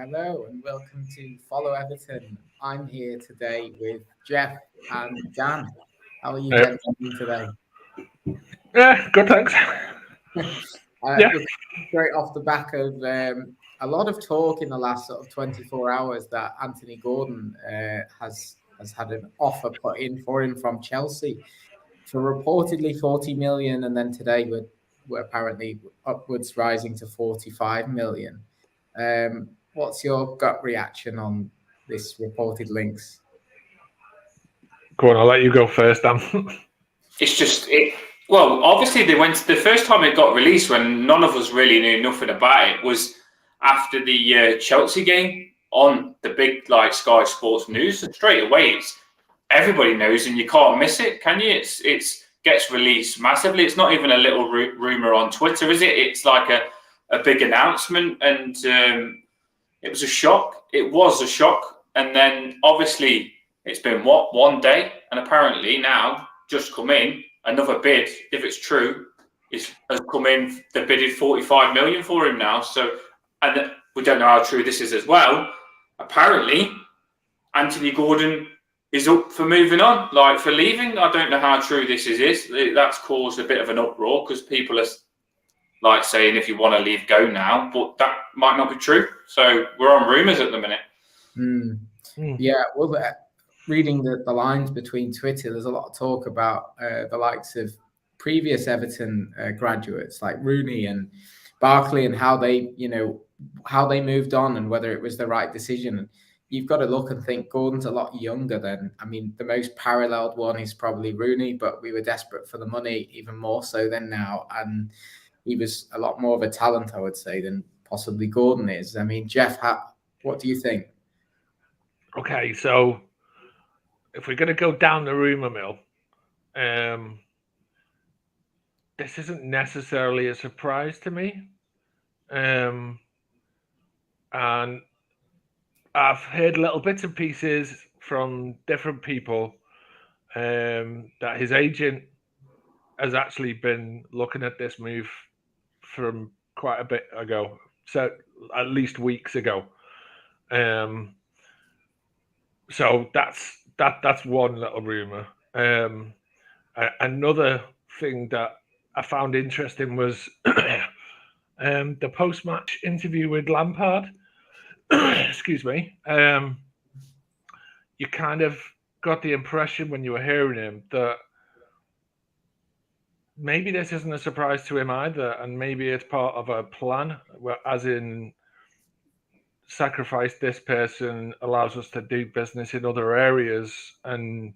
Hello and welcome to Follow Everton. I'm here today with Geof and Dan. How are you Yeah. gentlemen today? Yeah, good, thanks. Yeah. We're straight off the back of a lot of talk in the last sort of 24 hours that Anthony Gordon has had an offer put in for him from Chelsea for reportedly 40 million, and then today we're apparently upwards rising to 45 million. What's your gut reaction on this reported links? Go on, I'll let you go first, Dan. It's just it. Well, obviously they went the first time it got released when none of us really knew nothing about it was after the Chelsea game on the big Sky Sports News. And straight away, it's everybody knows and you can't miss it, can you? It's gets released massively. It's not even a little rumor on Twitter, is it? It's like a big announcement, and it was a shock. It was a shock, and then obviously it's been one day, and apparently now just come in another bid. If it's true, has come in. They bidded 45 million for him now. So, and we don't know how true this is as well. Apparently, Anthony Gordon is up for moving on, for leaving. I don't know how true this is. That's caused a bit of an uproar because people are saying if you want to leave, go now, but that might not be true. So we're on rumours at the minute. Yeah, well, reading the lines between Twitter, there's a lot of talk about the likes of previous Everton graduates like Rooney and Barkley and how they moved on and whether it was the right decision. And you've got to look and think Gordon's a lot younger than, the most paralleled one is probably Rooney, but we were desperate for the money even more so than now. And he was a lot more of a talent, I would say, than possibly Gordon is. Geoff, what do you think? Okay, so if we're going to go down the rumour mill, this isn't necessarily a surprise to me. And I've heard little bits and pieces from different people that his agent has actually been looking at this move from quite a bit ago, so at least weeks ago. So that's one little rumor. Another thing that I found interesting was the post-match interview with Lampard. Excuse me. You kind of got the impression when you were hearing him that maybe this isn't a surprise to him either, and maybe it's part of a plan, as in sacrifice this person allows us to do business in other areas. And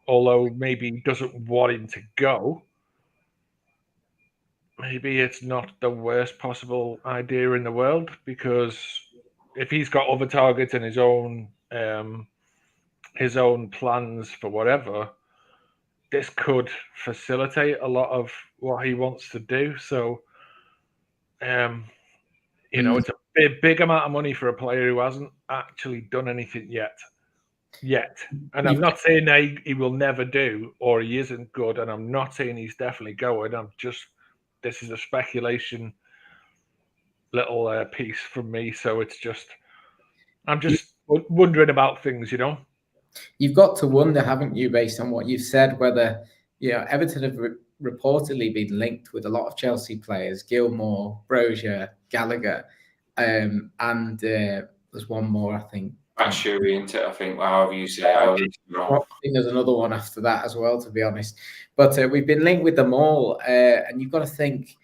although maybe he doesn't want him to go, maybe it's not the worst possible idea in the world, because if he's got other targets and his own plans for whatever, this could facilitate a lot of what he wants to do. So, it's a big amount of money for a player who hasn't actually done anything yet. And I'm not saying he will never do, or he isn't good, and I'm not saying he's definitely going. This is a speculation little piece from me. So I'm just wondering about things, You've got to wonder, haven't you, based on what you've said, whether Everton have reportedly been linked with a lot of Chelsea players: Gilmore, Brozier, Gallagher, and there's one more, I think. Actually, I think, however you say it. I think there's another one after that as well, to be honest. But we've been linked with them all, and you've got to think,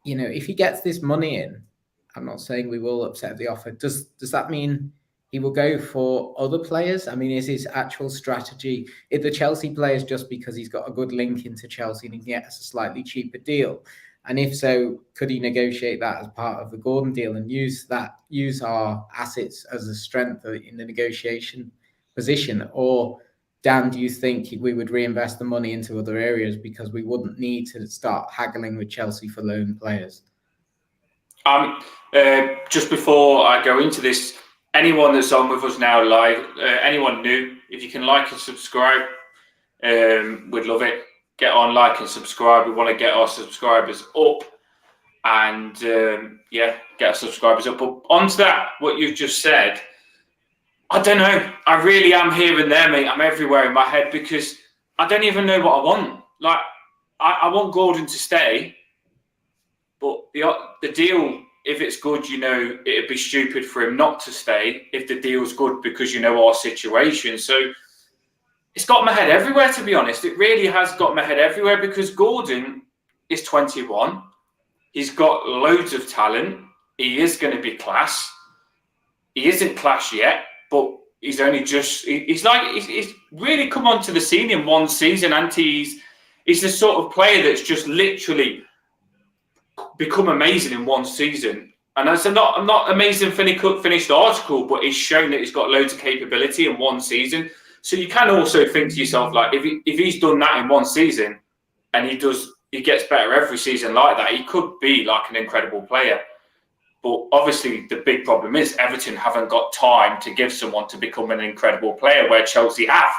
if he gets this money in, I'm not saying we will accept the offer. Does that mean he will go for other players? Is his actual strategy if the Chelsea players just because he's got a good link into Chelsea and he gets a slightly cheaper deal? And if so, could he negotiate that as part of the Gordon deal and use our assets as a strength in the negotiation position? Or, Dan, do you think we would reinvest the money into other areas because we wouldn't need to start haggling with Chelsea for loan players? Just before I go into this, anyone that's on with us now live, anyone new, if you can like and subscribe, we'd love it. Get on, like and subscribe. We want to get our subscribers up. and get our subscribers up. But onto that, what you've just said, I don't know. I really am here and there, mate. I'm everywhere in my head because I don't even know what I want. Like, I want Gordon to stay, but the deal, if it's good, it'd be stupid for him not to stay if the deal's good because our situation. So it's got my head everywhere, to be honest. It really has got my head everywhere because Gordon is 21. He's got loads of talent. He is going to be class. He isn't class yet, but he's only just... He's really come onto the scene in one season, and he's the sort of player that's just literally become amazing in one season. And I'm not amazing finished article, but he's shown that he's got loads of capability in one season. So you can also think to yourself, like, if he's done that in one season and he gets better every season like that, he could be like an incredible player. But obviously the big problem is Everton haven't got time to give someone to become an incredible player, where Chelsea have.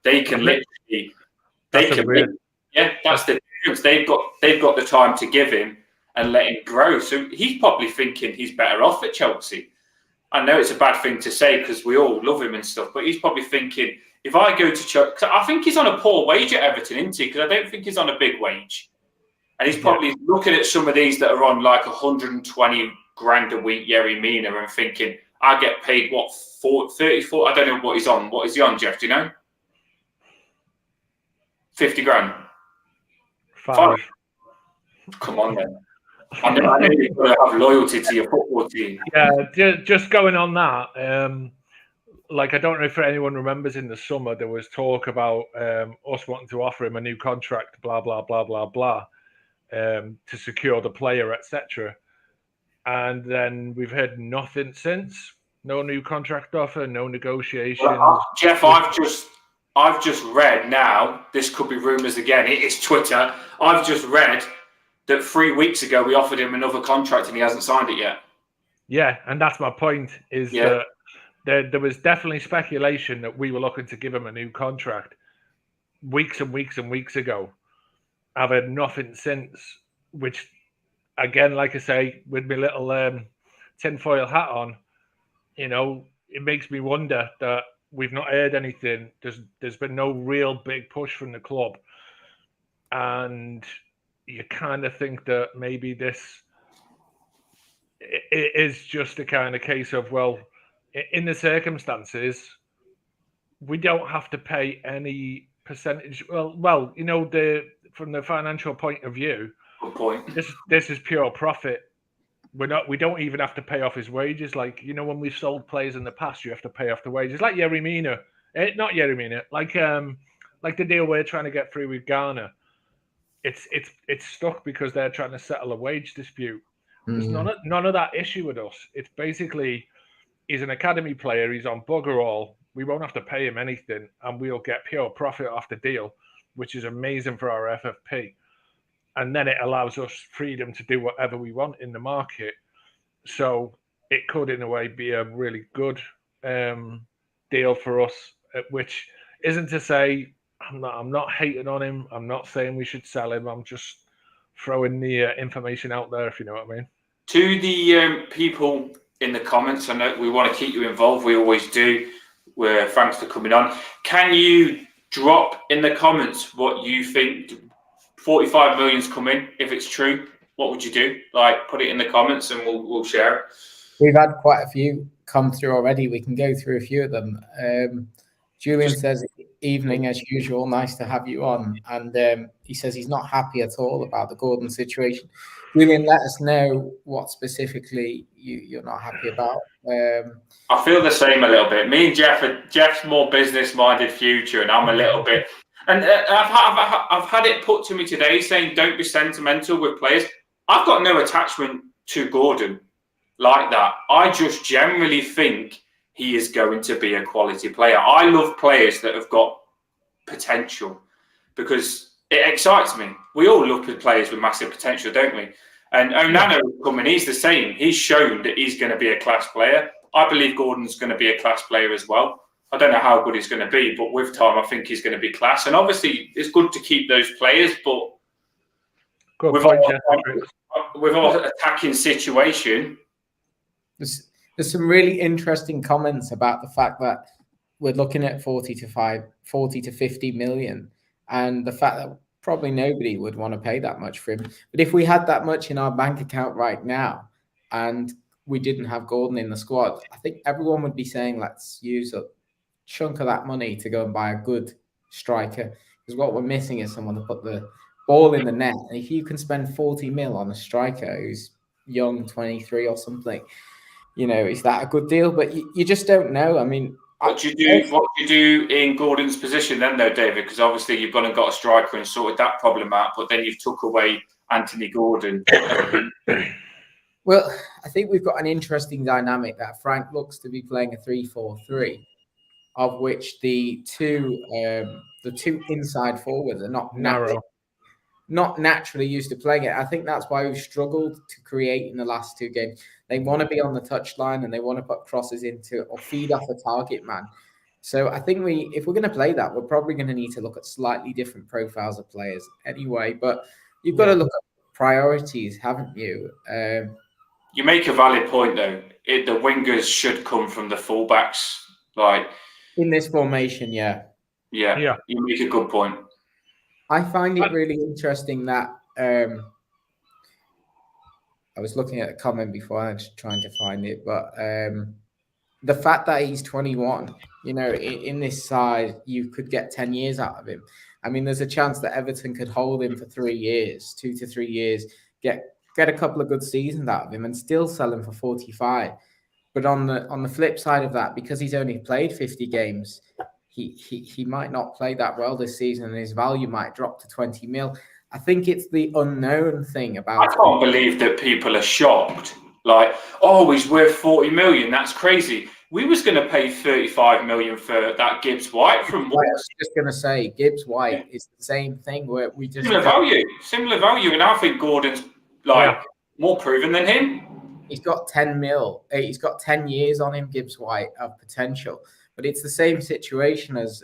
They can literally, that's the difference. They've got the time to give him and let him grow. So he's probably thinking he's better off at Chelsea. I know it's a bad thing to say because we all love him and stuff, but he's probably thinking, if I go to Chelsea, I think he's on a poor wage at Everton, isn't he? Because I don't think he's on a big wage. And he's probably looking at some of these that are on like 120 grand a week, Yerry Mina, and thinking, I get paid, 34? I don't know what he's on. What is he on, Geoff? Do you know? 50 grand? 5. Come on, then. I know you've got to have loyalty to your football team. Yeah, just going on that, I don't know if anyone remembers in the summer, there was talk about us wanting to offer him a new contract, blah, blah, blah, blah, blah, to secure the player, etc. And then we've heard nothing since. No new contract offer, no negotiations. Well, Geoff, I've just read now, this could be rumours again, it is Twitter, I've just read that 3 weeks ago we offered him another contract and he hasn't signed it yet. Yeah, and that's my point, is that there was definitely speculation that we were looking to give him a new contract weeks and weeks and weeks ago. I've had nothing since, which, again, like I say, with my little tinfoil hat on, it makes me wonder that we've not heard anything. There's been no real big push from the club. And you kind of think that maybe this it is just a kind of case of, well, in the circumstances, we don't have to pay any percentage. Well, from the financial point of view, good point. This is pure profit. We don't even have to pay off his wages. Like, when we've sold players in the past, you have to pay off the wages. Like Yerry Mina, not Yerry Mina, like the deal we're trying to get through with Ghana. It's stuck because they're trying to settle a wage dispute. There's none of that issue with us. It's basically, he's an academy player. He's on bugger all. We won't have to pay him anything, and we'll get pure profit off the deal, which is amazing for our FFP. And then it allows us freedom to do whatever we want in the market. So it could, in a way, be a really good deal for us, which isn't to say I'm not hating on him. I'm not saying we should sell him. I'm just throwing the information out there, if you know what I mean. To the people in the comments, I know we want to keep you involved. We always do. Thanks for coming on. Can you drop in the comments what you think? 45 million's coming. If it's true, what would you do? Put it in the comments and we'll share it. We've had quite a few come through already. We can go through a few of them. Julian says, evening as usual, nice to have you on. And he says he's not happy at all about the Gordon situation. Julian, let us know what specifically you're not happy about. I feel the same a little bit. Me and Jeff's more business-minded future, and I'm a little bit... And I've had it put to me today saying don't be sentimental with players. I've got no attachment to Gordon like that. I just generally think he is going to be a quality player. I love players that have got potential because it excites me. We all look at players with massive potential, don't we? And Onana coming, he's the same. He's shown that he's going to be a class player. I believe Gordon's going to be a class player as well. I don't know how good he's going to be, but with time, I think he's going to be class. And obviously, it's good to keep those players, but our attacking situation. There's some really interesting comments about the fact that we're looking at 40 to 50 million, and the fact that probably nobody would want to pay that much for him. But if we had that much in our bank account right now and we didn't have Gordon in the squad, I think everyone would be saying, let's use a chunk of that money to go and buy a good striker. Because what we're missing is someone to put the ball in the net. And if you can spend 40 mil on a striker who's young, 23 or something, is that a good deal? But you just don't know. I mean, what do you do in Gordon's position then, though, David? Because obviously you've gone and got a striker and sorted that problem out, but then you've took away Anthony Gordon. Well, I think we've got an interesting dynamic that Frank looks to be playing a 3-4-3, of which the two inside forwards are not naturally used to playing it. I think that's why we've struggled to create in the last two games. They want to be on the touchline and they want to put crosses into or feed off a target man. So I think if we're going to play that, we're probably going to need to look at slightly different profiles of players anyway. But you've got to look at priorities, haven't you? You make a valid point, though. The wingers should come from the fullbacks, like in this formation. Yeah. You make a good point. I find it really interesting that I was looking at a comment before. I was trying to find it, but the fact that he's 21, in this side, you could get 10 years out of him. I mean, there's a chance that Everton could hold him for 3 years, 2 to 3 years, get a couple of good seasons out of him, and still sell him for 45. But on the flip side of that, because he's only played 50 games. He might not play that well this season and his value might drop to 20 mil. I think it's the unknown thing about I can't believe that people are shocked. Like, he's worth 40 million. That's crazy. We was going to pay 35 million for that Gibbs White from what? I was just going to say, Gibbs White is the same thing where we just... Similar value. And I think Gordon's more proven than him. He's got 10 mil. He's got 10 years on him, Gibbs White, of potential. But it's the same situation as,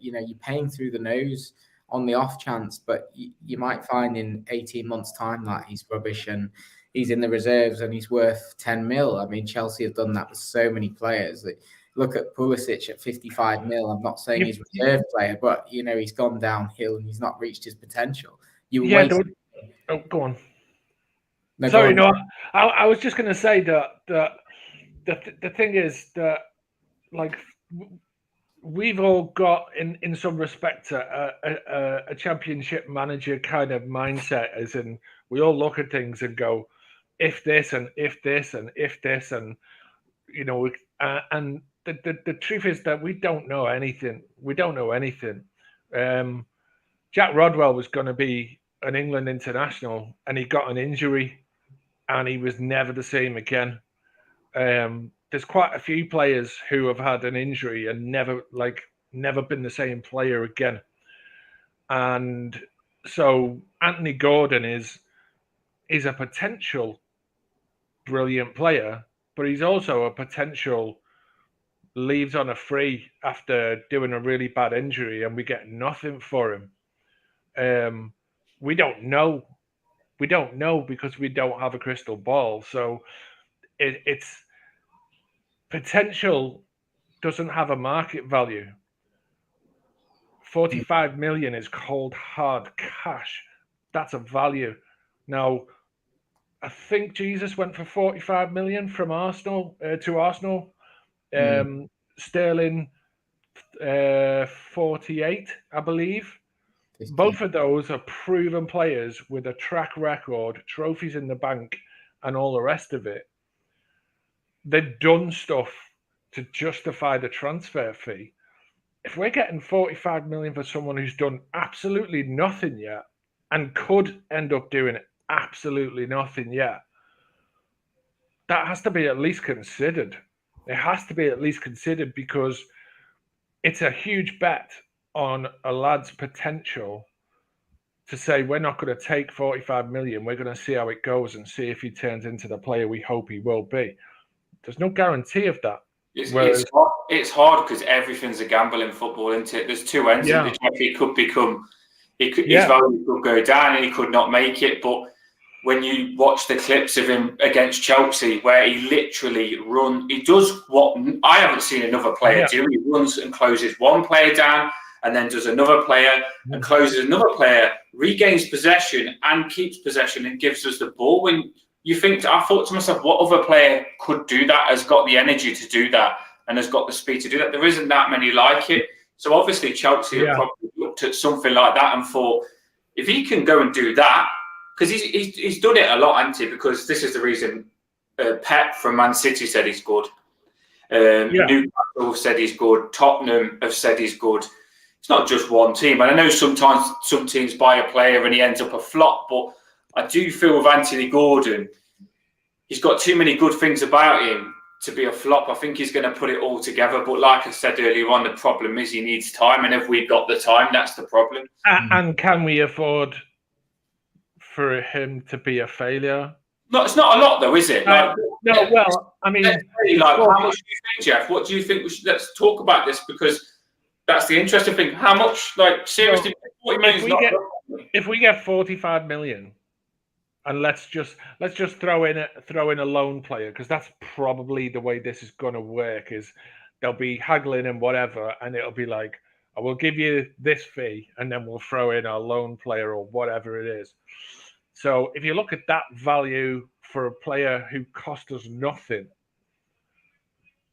you're paying through the nose on the off chance, but you might find in 18 months' time that he's rubbish and he's in the reserves and he's worth 10 mil. I mean, Chelsea have done that with so many players. That look at Pulisic at 55 mil. I'm not saying he's a reserve player, but, he's gone downhill and he's not reached his potential. Go on. No, sorry, go on. No, I was just going to say that the thing is that, like, we've all got in some respect a championship manager kind of mindset, as in we all look at things and go, if this and if this and if this, and and the truth is that we don't know anything. Jack Rodwell was going to be an England international and he got an injury and he was never the same again. There's quite a few players who have had an injury and never been the same player again. And so Anthony Gordon is a potential brilliant player, but he's also a potential leaves on a free after doing a really bad injury and we get nothing for him. We don't know because we don't have a crystal ball. So it's potential doesn't have a market value. 45 million is cold, hard cash. That's a value. Now, I think Jesus went for 45 million from Arsenal to Arsenal. Sterling, 48, I believe. 50. Both of those are proven players with a track record, trophies in the bank, and all the rest of it. They've done stuff to justify the transfer fee. If we're getting 45 million for someone who's done absolutely nothing yet and could end up doing absolutely nothing yet, that has to be at least considered. It has to be at least considered because it's a huge bet on a lad's potential to say we're not going to take 45 million. We're going to see how it goes and see if he turns into the player we hope he will be. There's no guarantee of that. It's hard because everything's a gamble in football, isn't it? There's two ends of the trophy. His value could go down and he could not make it. But when you watch the clips of him against Chelsea, where he literally he does what I haven't seen another player do. He runs and closes one player down, and then does another player and closes another player, regains possession and keeps possession and gives us the ball. When you think, I thought to myself, what other player could do that, has got the energy to do that, and has got the speed to do that? There isn't that many like it. So obviously Chelsea have probably looked at something like that and thought, if he can go and do that, because he's done it a lot, hasn't he? Because this is the reason Pep from Man City said he's good. Newcastle said he's good. Tottenham have said he's good. It's not just one team. And I know sometimes some teams buy a player and he ends up a flop, but I do feel with Anthony Gordon, he's got too many good things about him to be a flop. I think he's going to put it all together. But like I said earlier on, the problem is he needs time. And if we've got the time, that's the problem. And can we afford for him to be a failure? No, it's not a lot though, is it? No, well, I mean... how much do you think, Geoff? What do you think? Let's talk about this, because that's the interesting thing. How much, seriously, 40 million if we get 45 million, and let's just throw in a loan player, because that's probably the way this is going to work, is they'll be haggling and whatever, and it'll be like, I will give you this fee, and then we'll throw in a loan player or whatever it is. So if you look at that value for a player who cost us nothing,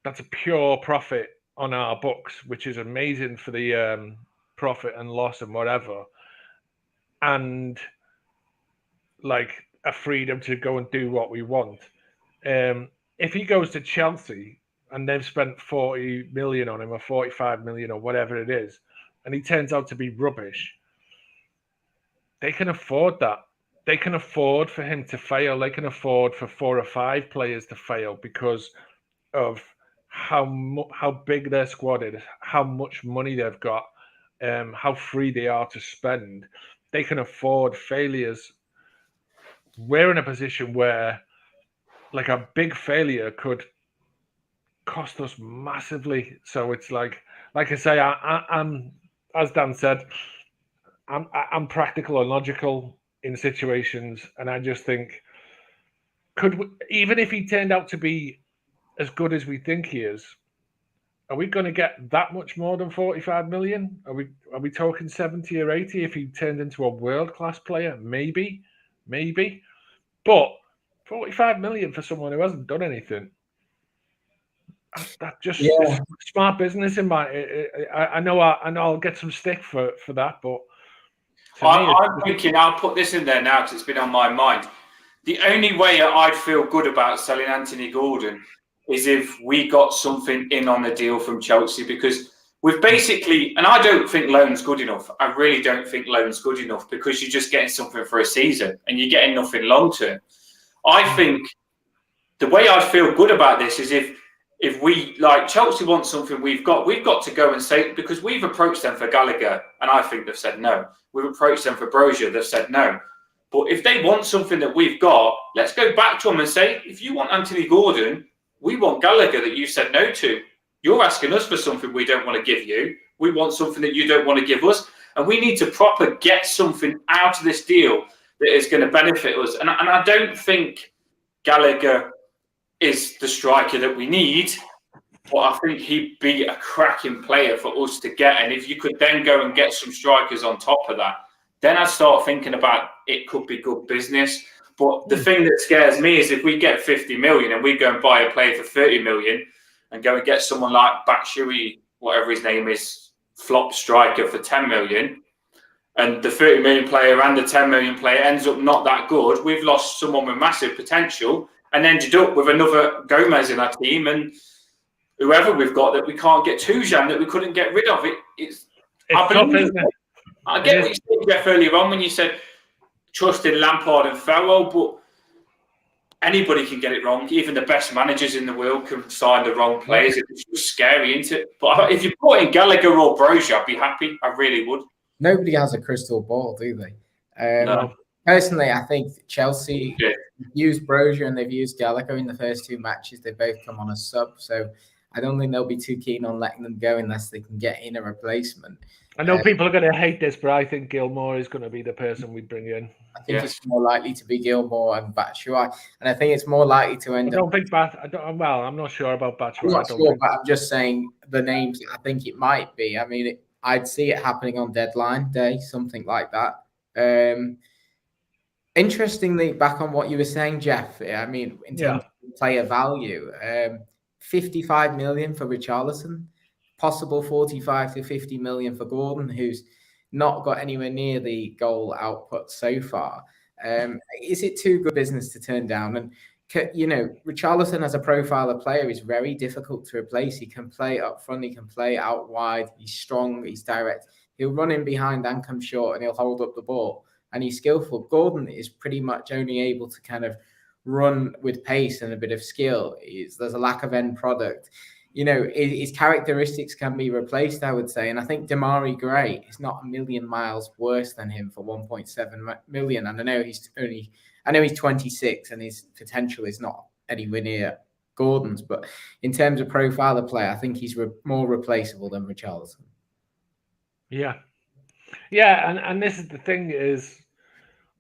that's a pure profit on our books, which is amazing for the profit and loss and whatever. And like a freedom to go and do what we want. If he goes to Chelsea and they've spent 40 million on him or 45 million or whatever it is, and he turns out to be rubbish, they can afford that. They can afford for him to fail. They can afford for 4 or 5 players to fail because of how big their squad is, how much money they've got, how free they are to spend. They can afford failures. We're in a position where, like, a big failure could cost us massively. So it's like I say, I'm, as Dan said, I'm practical and logical in situations, and I just think, even if he turned out to be as good as we think he is, are we going to get that much more than 45 million? Are we talking 70 or 80 if he turned into a world-class player? Maybe. But 45 million for someone who hasn't done anything, that just is smart business in my... I know I'll get some stick for that, but... I'm thinking, I'll put this in there now because it's been on my mind. The only way I'd feel good about selling Anthony Gordon is if we got something in on the deal from Chelsea, because we've basically, and I don't think loan's good enough. I really don't think loan's good enough, because you're just getting something for a season and you're getting nothing long term. I think the way I'd feel good about this is if we, like, Chelsea want something we've got to go and say, because we've approached them for Gallagher and I think they've said no. We've approached them for Brozier, they've said no. But if they want something that we've got, let's go back to them and say, if you want Anthony Gordon, we want Gallagher that you said no to. You're asking us for something we don't want to give you. We want something that you don't want to give us. And we need to proper get something out of this deal that is going to benefit us. And I don't think Gallagher is the striker that we need, but I think he'd be a cracking player for us to get. And if you could then go and get some strikers on top of that, then I'd start thinking about it could be good business. But the thing that scares me is if we get 50 million and we go and buy a player for 30 million and go and get someone like Batshuayi, whatever his name is, flop striker for 10 million, and the 30 million player and the 10 million player ends up not that good, we've lost someone with massive potential and ended up with another Gomez in our team and whoever we've got that we can't get Tujan that we couldn't get rid of. It's tough, isn't it? I get what you said, Geoff, earlier on when you said trust in Lampard and Farrell, but anybody can get it wrong. Even the best managers in the world can sign the wrong players. It's just scary, isn't it? But if you put in Gallagher or Brozier, I'd be happy. I really would. Nobody has a crystal ball, do they? No. Personally, I think Chelsea used Brozier and they've used Gallagher in the first 2 matches. They both come on a sub, so I don't think they'll be too keen on letting them go unless they can get in a replacement. I know people are going to hate this, but I think Gilmour is going to be the person we bring in. I think it's more likely to be Gilmour and Batshuayi, and I think it's more likely to end up. I'm not sure about Batshuayi. I'm not sure, but I'm just saying the names. I think it might be. I mean, I'd see it happening on deadline day, something like that. Interestingly, back on what you were saying, Geoff. I mean, in terms of player value, 55 million for Richarlison, possible 45 to 50 million for Gordon, who's not got anywhere near the goal output so far. Is it too good business to turn down? And Richarlison as a profile of player is very difficult to replace. He can play up front, he can play out wide. He's strong, he's direct. He'll run in behind and come short, and he'll hold up the ball. And he's skillful. Gordon is pretty much only able to kind of run with pace and a bit of skill. There's a lack of end product. His characteristics can be replaced, I would say. And I think Demarai Gray is not a million miles worse than him for 1.7 million. And I know he's 26 and his potential is not anywhere near Gordon's. But in terms of profile of play, I think he's more replaceable than Richarlison. Yeah. Yeah, and this is the thing is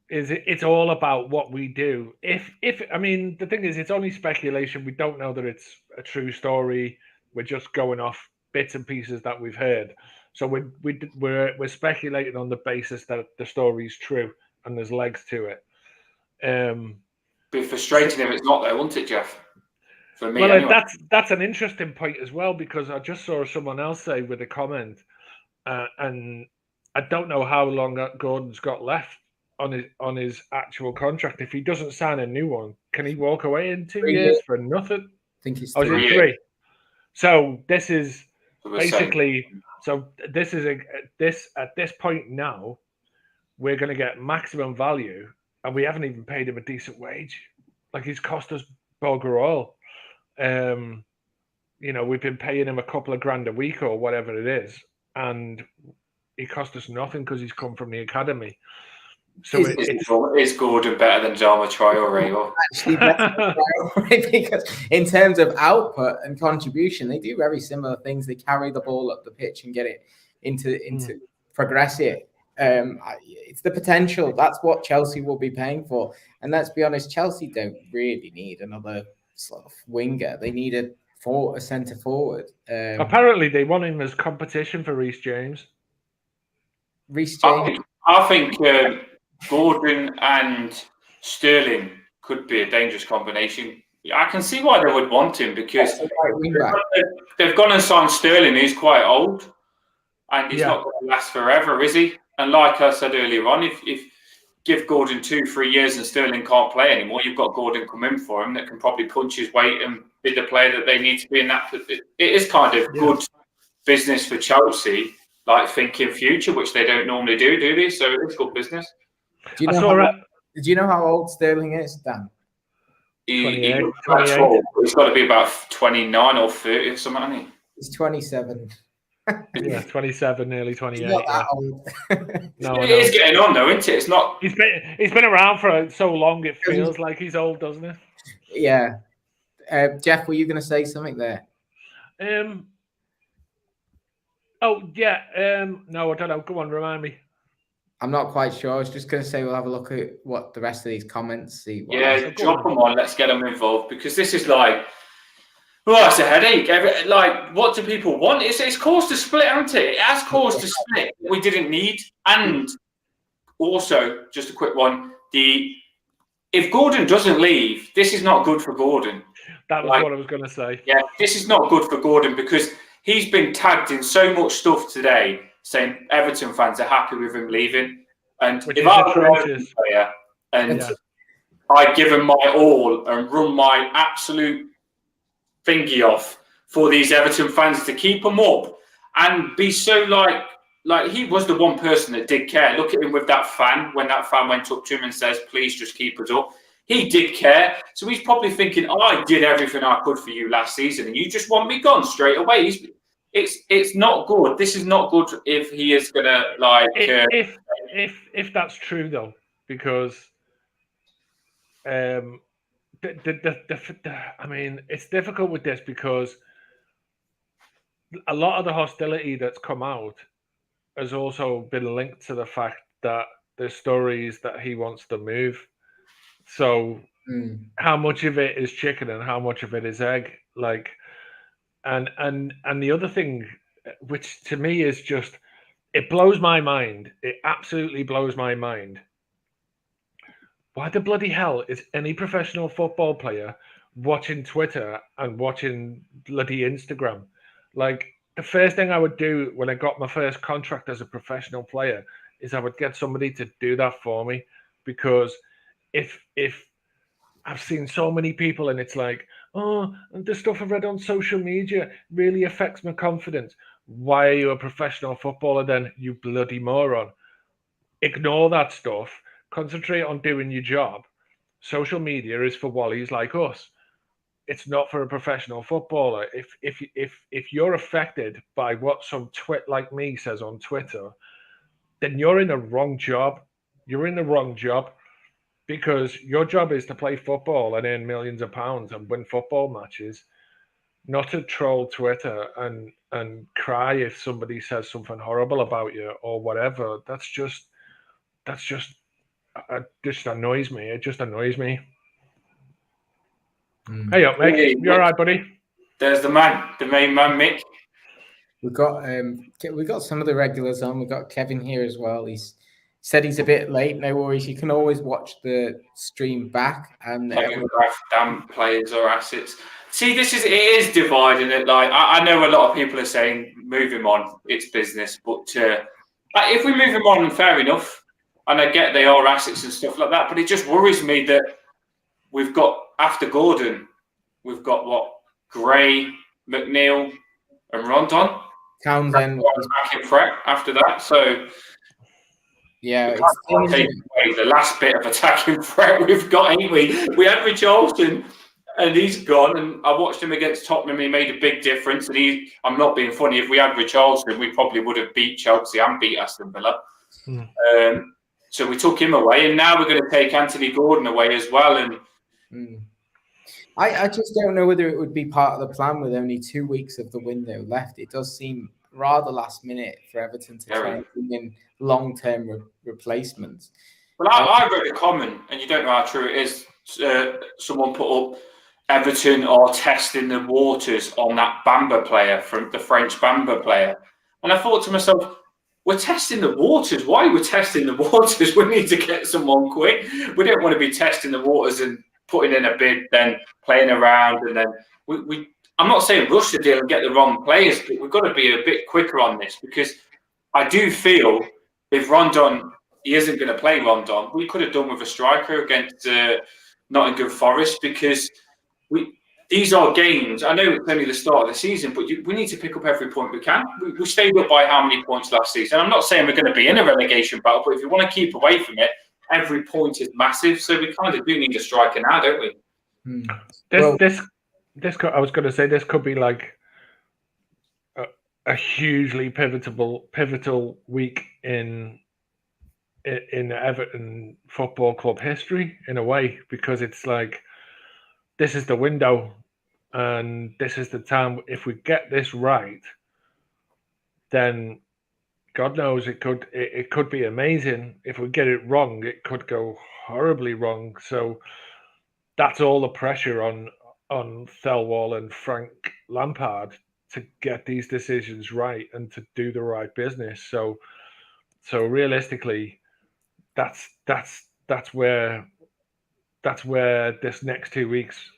it's all about what we do. The thing is, it's only speculation. We don't know that it's a true story. We're just going off bits and pieces that we've heard. So we're speculating on the basis that the story's true and there's legs to it. Be frustrating if it's not though, wouldn't it, Geoff? For me, well, anyway. that's an interesting point as well, because I just saw someone else say with a comment, and I don't know how long Gordon's got left on his actual contract. If he doesn't sign a new one, can he walk away in 2 years for nothing? I think he's 3. 3. So this is basically at this point now, we're going to get maximum value, and we haven't even paid him a decent wage. Like, he's cost us bugger all. We've been paying him a couple of grand a week or whatever it is, and he cost us nothing because he's come from the academy. So is Gordon better than Jama Traore? Actually, better because in terms of output and contribution, they do very similar things. They carry the ball up the pitch and get it into progress it. It's the potential. That's what Chelsea will be paying for. And let's be honest, Chelsea don't really need another sort of winger. They need a centre forward. Apparently, they want him as competition for Reece James. I think Gordon and Sterling could be a dangerous combination. I can see why they would want him, because they've gone and signed Sterling, who's quite old, and he's not going to last forever, is he? And like I said earlier on, if give Gordon 2-3 years and Sterling can't play anymore, you've got Gordon come in for him that can probably punch his weight and be the player that they need to be in that. It is kind of good business for Chelsea, like thinking future, which they don't normally do they? So it's good business. Do you know how old Sterling is, Dan? He's got to be about 29 or 30 or something, hasn't he? He's 27. Yeah, 27, nearly 28. He's not that old. No, it is getting on though, isn't it? It's not. He's been around for so long. It feels like he's old, doesn't it? Yeah. Geoff, were you going to say something there? No, I don't know. Go on, remind me. I'm not quite sure. I was just going to say we'll have a look at what the rest of these comments see. Drop them on. Let's get them involved, because this is like, it's a headache. Like, what do people want? It's caused a split, hasn't it? It has caused a split that we didn't need. And also, just a quick one, if Gordon doesn't leave, this is not good for Gordon. That was what I was going to say. Yeah, this is not good for Gordon, because he's been tagged in so much stuff today saying Everton fans are happy with him leaving. And if I was an Everton player and I'd give him my all and run my absolute thingy off for these Everton fans to keep him up and be so like he was the one person that did care. Look at him with that fan, when that fan went up to him and says, please just keep us up. He did care. So he's probably thinking, I did everything I could for you last season and you just want me gone straight away. It's not good. This is not good if he is going to if that's true though, because I mean, it's difficult with this because a lot of the hostility that's come out has also been linked to the fact that there's stories that he wants to move. So how much of it is chicken and how much of it is egg? Like, and the other thing, which to me is just, it blows my mind. It absolutely blows my mind. Why the bloody hell is any professional football player watching Twitter and watching bloody Instagram? Like, the first thing I would do when I got my first contract as a professional player is I would get somebody to do that for me, because if I've seen so many people and it's like, oh, the stuff I've read on social media really affects my confidence. Why are you a professional footballer then, you bloody moron? Ignore that stuff. Concentrate on doing your job. Social media is for wallies like us. It's not for a professional footballer. If you're affected by what some twit like me says on Twitter, then you're in the wrong job. You're in the wrong job, because your job is to play football and earn millions of pounds and win football matches, not to troll Twitter and cry if somebody says something horrible about you or whatever. That's just annoys me. It just annoys me. Hey up, Mick. Hey, You all right, buddy? There's the man, the main man, Mick. We've got some of the regulars on. We've got Kevin here as well. He's said he's a bit late. No worries. You can always watch the stream back. And Damn players or assets. See, it is dividing it. Like, I know a lot of people are saying move him on. It's business, but if we move him on, fair enough. And I get they are assets and stuff like that, but it just worries me that we've got, after Gordon, we've got Gray, McNeil, and Rondon. Townsend back in threat after that. So yeah, the last bit of attacking threat we've got, ain't we? We had Richarlison, and he's gone. And I watched him against Tottenham. He made a big difference. And I'm not being funny. If we had Richarlison, we probably would have beat Chelsea and beat Aston Villa. So we took him away, and now we're going to take Anthony Gordon away as well. And I just don't know whether it would be part of the plan with only 2 weeks of the window left. It does seem rather last minute for Everton to try and bring in long-term replacements. Well, I read a comment, and you don't know how true it is. Someone put up Everton are testing the waters on that Bamba player, from the French Bamba player. And I thought to myself, we're testing the waters. Why are we testing the waters? We need to get someone quick. We don't want to be testing the waters and putting in a bid, then playing around, and then I'm not saying rush the deal and get the wrong players, but we've got to be a bit quicker on this, because I do feel if Rondon, he isn't going to play Rondon, we could have done with a striker against Nottingham Forest, because these are games. I know it's only the start of the season, but we need to pick up every point we can. We stayed up by how many points last season? I'm not saying we're going to be in a relegation battle, but if you want to keep away from it, every point is massive. So we kind of do need a striker now, don't we? I was going to say, this could be like a hugely pivotal week in Everton Football Club history, in a way, because it's like, this is the window, and this is the time. If we get this right, then God knows it could be amazing. If we get it wrong, it could go horribly wrong. So that's all the pressure on Thelwall and Frank Lampard to get these decisions right and to do the right business. So realistically, that's where this next 2 weeks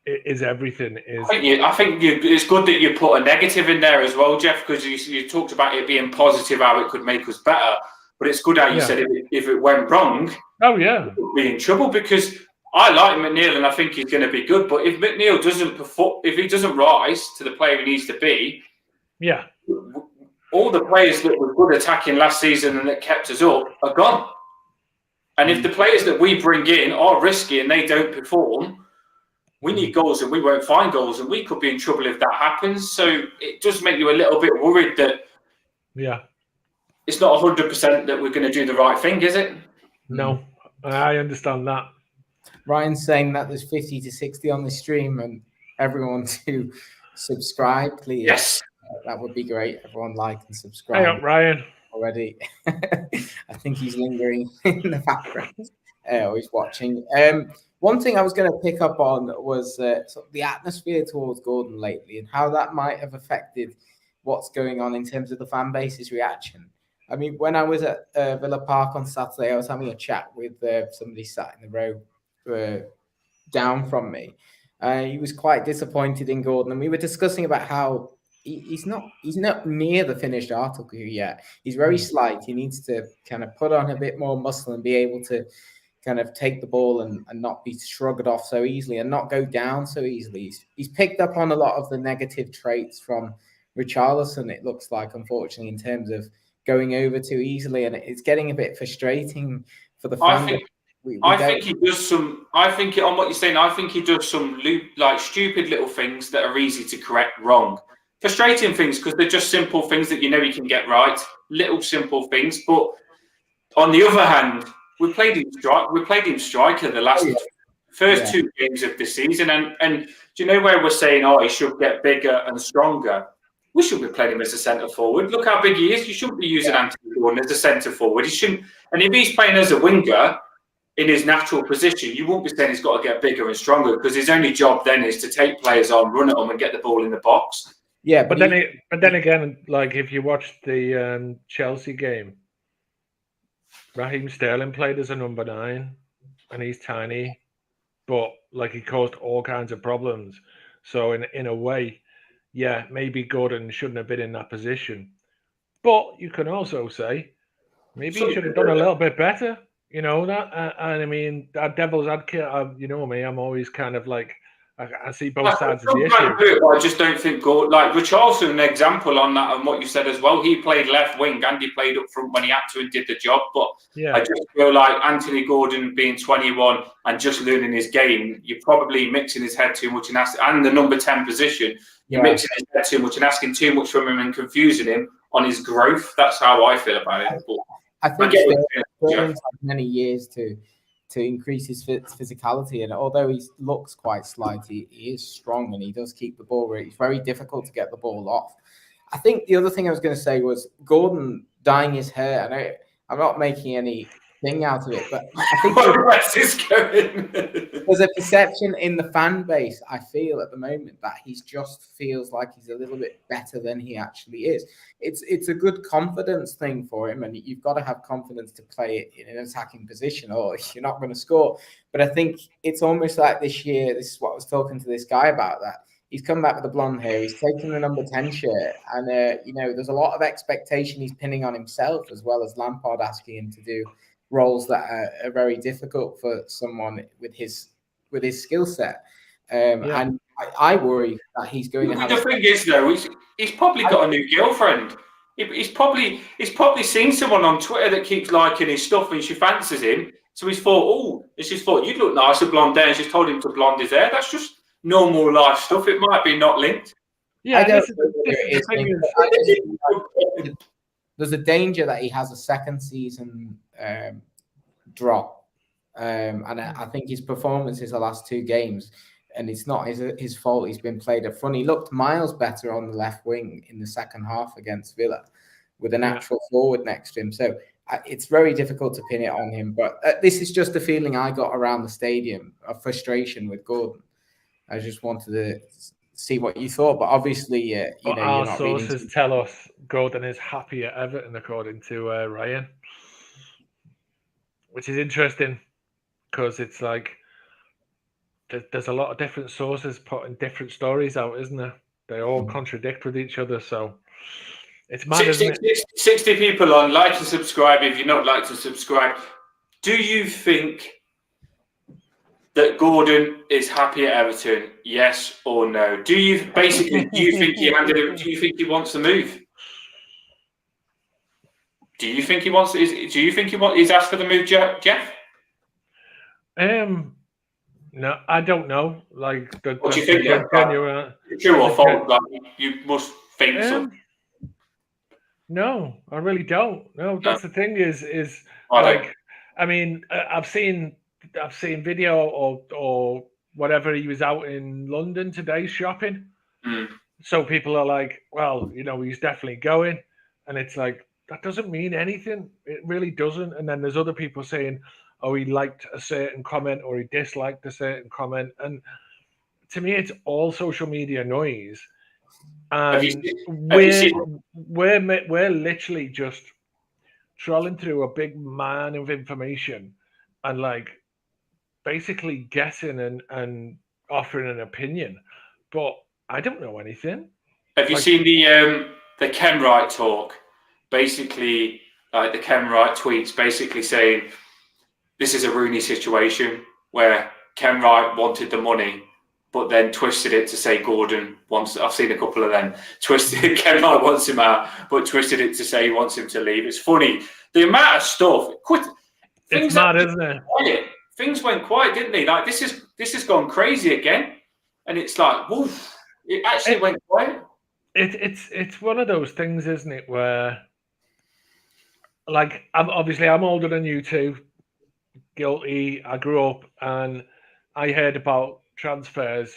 is everything. I think it's good that you put a negative in there as well, Geoff, because you talked about it being positive, how it could make us better. But it's good how you said if it went wrong, we'd be in trouble, because I like McNeil and I think he's going to be good. But if McNeil doesn't perform, if he doesn't rise to the player he needs to be, all the players that were good attacking last season and that kept us up are gone. And if the players that we bring in are risky and they don't perform, we need goals and we won't find goals, and we could be in trouble if that happens. So it does make you a little bit worried that it's not 100% that we're going to do the right thing, is it? No, I understand that. Ryan's saying that there's 50 to 60 on the stream, and everyone to subscribe, please. Yes. That would be great. Everyone like and subscribe. Hey up, Ryan. already. I think he's lingering in the background. Or he's watching. One thing I was going to pick up on was sort of the atmosphere towards Gordon lately and how that might have affected what's going on in terms of the fan base's reaction. I mean, when I was at Villa Park on Saturday, I was having a chat with somebody sat in the row down from me. He was quite disappointed in Gordon, and we were discussing about how he's not near the finished article yet. He's very slight. He needs to kind of put on a bit more muscle and be able to kind of take the ball and not be shrugged off so easily and not go down so easily. He's picked up on a lot of the negative traits from Richarlison, it looks like, unfortunately, in terms of going over too easily, and it's getting a bit frustrating for the fans. I think he does some. I think on what you're saying, I think he does some like stupid little things that are easy to correct wrong. Frustrating things because they're just simple things that you know he can get right. Little simple things, but on the other hand, we played him striker the last first 2 games of the season, and do you know where we're saying, he should get bigger and stronger? We shouldn't be playing him as a centre forward. Look how big he is. You shouldn't be using Anthony Gordon as a centre forward. He shouldn't. And if he's playing as a winger in his natural position, you won't be saying he's got to get bigger and stronger because his only job then is to take players on, run at them, and get the ball in the box. Yeah, but then again, like if you watched the Chelsea game, Raheem Sterling played as a number 9, and he's tiny, but like he caused all kinds of problems. So in a way, yeah, maybe Gordon shouldn't have been in that position. But you can also say maybe he should have done a little bit better. You know that, and I mean, that devil's advocate. You know me, I'm always kind of like I see both sides of the issue. I just don't think like Richarlison, an example on that, and what you said as well. He played left wing and he played up front when he had to and did the job. But I just feel like Anthony Gordon being 21 and just learning his game, you're probably mixing his head too much and the number 10 position. You're mixing his head too much and asking too much from him and confusing him on his growth. That's how I feel about it. But I think Sterling's had many years to increase his physicality, and although he looks quite slight, he is strong and he does keep the ball. It's very difficult to get the ball off. I think the other thing I was going to say was Gordon dyeing his hair. I'm not making any thing out of it, but I think there's a perception in the fan base, I feel at the moment, that he just feels like he's a little bit better than he actually is. It's a good confidence thing for him, and you've got to have confidence to play it in an attacking position or you're not going to score. But I think it's almost like this year, this is what I was talking to this guy about, that he's come back with the blonde hair, he's taken the number 10 shirt, and there's a lot of expectation he's pinning on himself, as well as Lampard asking him to do roles that are very difficult for someone with his skill set. And I worry that he's going to have... The thing is, though, he's probably got a new girlfriend. He's probably seen someone on Twitter that keeps liking his stuff and she fancies him. So he's thought, you'd look nice with blonde hair, and she's told him to blonde his hair. That's just normal life stuff. It might be not linked. Yeah, there's a danger that he has a second season drop, and I think his performances the last 2 games, and it's not his fault. He's been played up front. He looked miles better on the left wing in the second half against Villa, with an actual forward next to him. So it's very difficult to pin it on him. But this is just the feeling I got around the stadium of frustration with Gordon. I just wanted to see what you thought, but obviously, our sources tell us Gordon is happy at Everton, according to Ryan, which is interesting because it's like there's a lot of different sources putting different stories out, isn't there? They all contradict with each other, so it's mad, isn't it? 60 people on. Like and subscribe if you're not like to subscribe. Do you think that Gordon is happy at Everton? Yes or no? Do you think he handed it? Do you think he wants to move? Do you think he wants? He's asked for the move, Geoff? No, I don't know. Like, what do you think? True or false? Like, you must think so. No, I really don't. No, that's the thing. Is like, I mean, I've seen video or whatever. He was out in London today shopping. So people are like, well, he's definitely going, and it's like, that doesn't mean anything. It really doesn't. And then there's other people saying, oh, he liked a certain comment or he disliked a certain comment. And to me, it's all social media noise. And we're literally just trolling through a big man of information and like basically guessing and offering an opinion. But I don't know anything. Have you seen the Ken Wright talk? Basically, like the Ken Wright tweets basically saying this is a Rooney situation where Ken Wright wanted the money, but then twisted it to say Gordon wants. I've seen a couple of them twisted. Ken Wright wants him out, but twisted it to say he wants him to leave. It's funny the amount of stuff. It's mad, isn't it? Quiet. Things went quiet, didn't they? Like this has gone crazy again, and it's like, woof! It actually went quiet. It's one of those things, isn't it? Where, like, I'm older than you two. Guilty. I grew up and I heard about transfers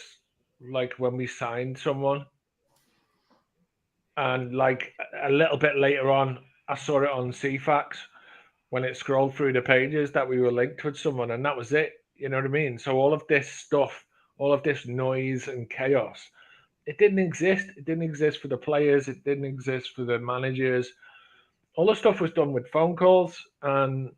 like when we signed someone, and like a little bit later on, I saw it on CFAX when it scrolled through the pages that we were linked with someone, and that was it. You know what I mean? So all of this stuff, all of this noise and chaos, it didn't exist. It didn't exist for the players. It didn't exist for the managers. All the stuff was done with phone calls, and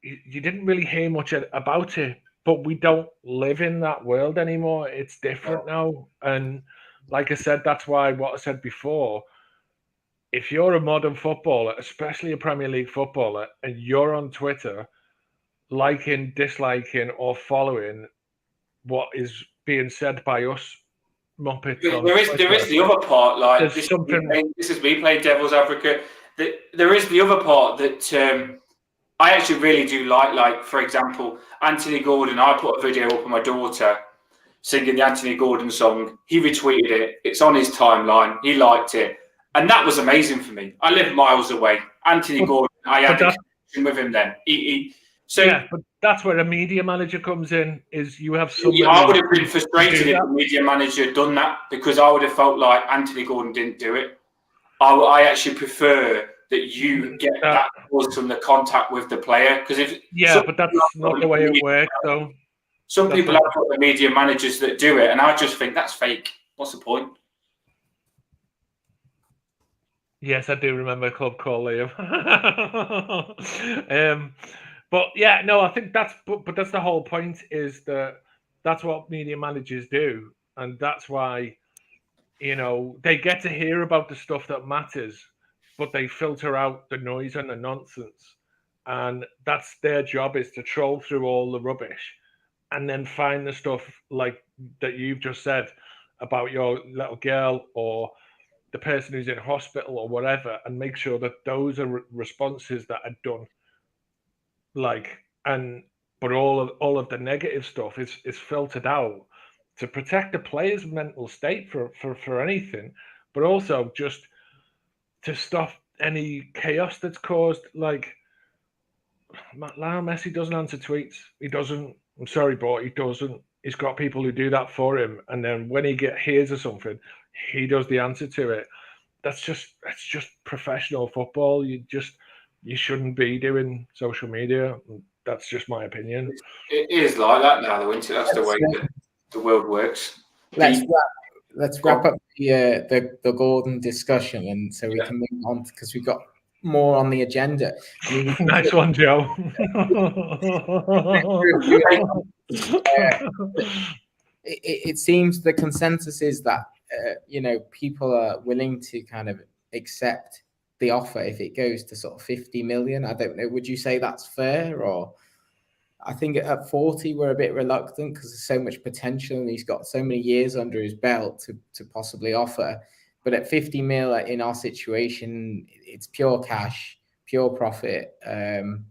you didn't really hear much about it. But we don't live in that world anymore. It's different now. And like I said, that's why what I said before, if you're a modern footballer, especially a Premier League footballer, and you're on Twitter liking, disliking, or following what is being said by us Muppets. There is the other part, like this is me playing devil's advocate. There is the other part that I actually really do like. Like, for example, Anthony Gordon. I put a video up of my daughter singing the Anthony Gordon song. He retweeted it. It's on his timeline. He liked it. And that was amazing for me. I live miles away. Anthony Gordon, I had a connection with him then. But that's where a media manager comes in, is you have somebody... I would have been frustrated if the media manager had done that, because I would have felt like Anthony Gordon didn't do it. I actually prefer that you get that from the contact with the player. But that's not the way it works, though. Some people have got the media managers that do it, and I just think that's fake. What's the point? Yes, I do remember a club called Liam. But yeah, no, I think that's the whole point, is that that's what media managers do. And that's why, you know, they get to hear about the stuff that matters, but they filter out the noise and the nonsense. And that's their job, is to troll through all the rubbish and then find the stuff like that you've just said about your little girl or the person who's in hospital or whatever, and make sure that those are responses that are done. But all of the negative stuff is filtered out to protect the player's mental state for anything, but also just to stop any chaos that's caused. Like, Lionel Messi doesn't answer tweets. He doesn't. I'm sorry, but he doesn't. He's got people who do that for him, and then when he hears of something, he does the answer to it. That's just professional football. You shouldn't be doing social media. That's just my opinion. It is like that now, though, isn't it? That's the way that the world works. Let's wrap up the Gordon discussion, and so we can move on, because we've got more on the agenda. Nice one, Joe. It seems the consensus is that people are willing to kind of accept the offer if it goes to sort of 50 million. I don't know. Would you say that's fair? Or I think at 40 we're a bit reluctant because there's so much potential and he's got so many years under his belt to possibly offer. But at 50 mil in our situation, it's pure cash, pure profit, and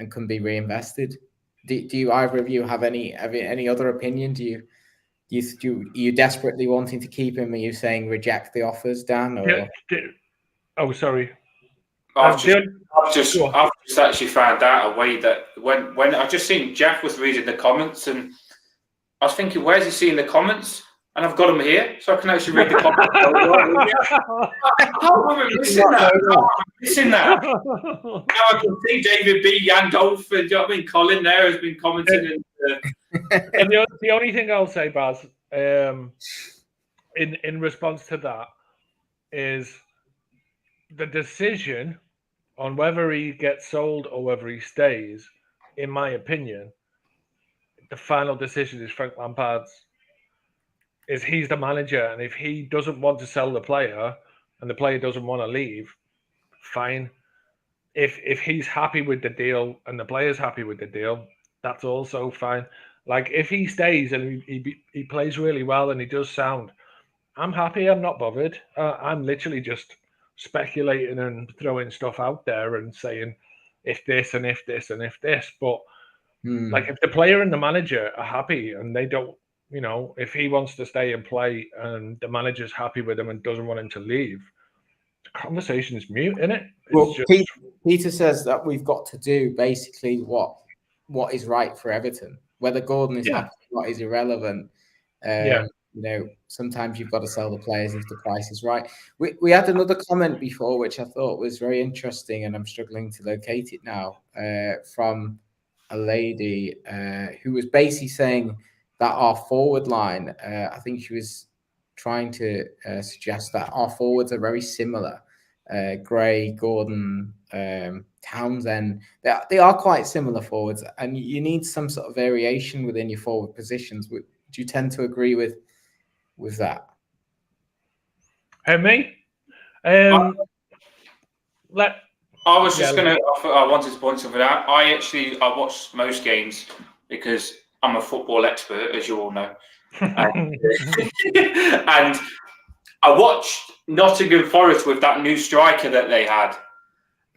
can be reinvested. Do you either of you have any other opinion? Are you desperately wanting to keep him? Are you saying reject the offers, Dan? Or? Oh, sorry. I've just actually found out a way that when I've just seen Geoff was reading the comments, and I was thinking, where's he seeing the comments? and I've got them here, so I can actually read the comments. I can't remember missing that. Now I can see David B, Jan Dolph, do you know what I mean? Colin there has been commenting. And the only thing I'll say, Baz, in response to that, is the decision on whether he gets sold or whether he stays, in my opinion, the final decision is Frank Lampard's. He's the manager, and if he doesn't want to sell the player and the player doesn't want to leave, fine. If he's happy with the deal and the player's happy with the deal, that's also fine. Like, if he stays and he plays really well and he does sound, I'm happy. I'm not bothered. I'm literally just speculating and throwing stuff out there and saying if this and if this and if this. But like, if the player and the manager are happy and they don't, you know, if he wants to stay and play and the manager's happy with him and doesn't want him to leave, the conversation is mute, isn't it? Well, Peter says that we've got to do basically what is right for Everton. Whether Gordon is happy, what is irrelevant. You know, sometimes you've got to sell the players if the price is right. We had another comment before, which I thought was very interesting, and I'm struggling to locate it now, from a lady who was basically saying that our forward line, I think she was trying to suggest that our forwards are very similar. Gray, Gordon, Townsend, they are quite similar forwards, and you need some sort of variation within your forward positions. Do you tend to agree with that? Me? I was just going to offer. I wanted to point something out. I watch most games because I'm a football expert, as you all know, and I watched Nottingham Forest with that new striker that they had,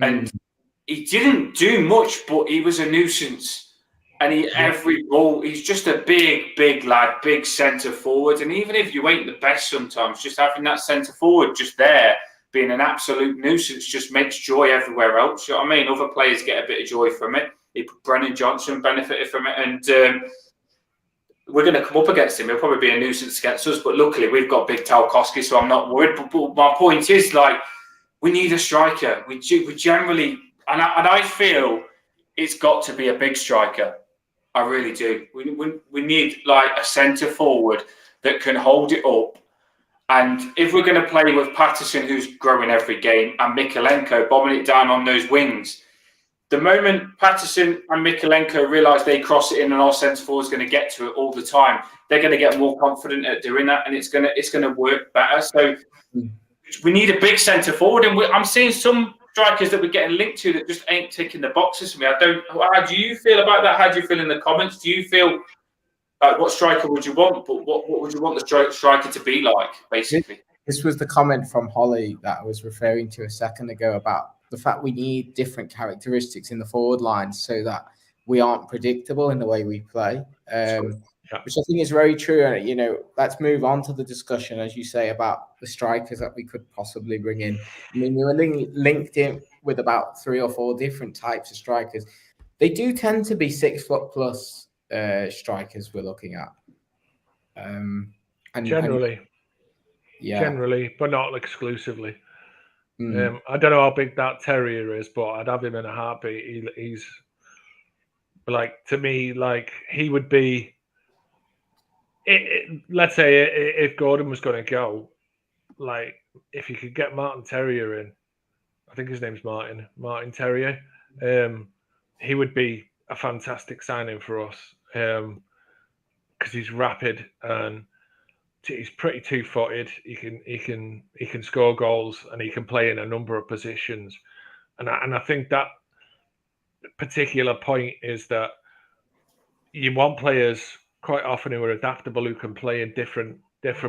and he didn't do much, but he was a nuisance. And every ball, he's just a big lad, big centre forward. And even if you ain't the best sometimes, just having that centre forward just there, being an absolute nuisance, just makes joy everywhere else. You know what I mean? Other players get a bit of joy from it. Brennan Johnson benefited from it. And we're going to come up against him. He'll probably be a nuisance against us. But luckily, we've got big Tarkowski, so I'm not worried. But my point is, like, we need a striker. We generally, and I feel it's got to be a big striker. I really do. We need like a centre forward that can hold it up. And if we're going to play with Patterson, who's growing every game, and Mykolenko bombing it down on those wings, the moment Patterson and Mykolenko realise they cross it in and our centre forward is going to get to it all the time, they're going to get more confident at doing that, and it's going to work better. So we need a big centre forward, and I'm seeing some strikers that we're getting linked to that just ain't ticking the boxes for me. How do you feel about that? How do you feel in the comments? Do you feel like what striker would you want? But what would you want the striker to be like, basically? This was the comment from Holly that I was referring to a second ago about the fact we need different characteristics in the forward line so that we aren't predictable in the way we play. Which I think is very true. And, you know, let's move on to the discussion, as you say, about the strikers that we could possibly bring in. I mean, we were linked in with about 3 or 4 different types of strikers. They do tend to be 6 foot plus strikers we're looking at. Generally, but not exclusively. I don't know how big that Terrier is, but I'd have him in a heartbeat. He's like, to me, like, he would be. Let's say if Gordon was going to go, like, if you could get Martin Terrier in, I think his name's Martin Terrier, he would be a fantastic signing for us, because he's rapid and he's pretty two-footed. He can score goals and he can play in a number of positions, and I think that particular point is that you want players quite often who are adaptable, who can play in different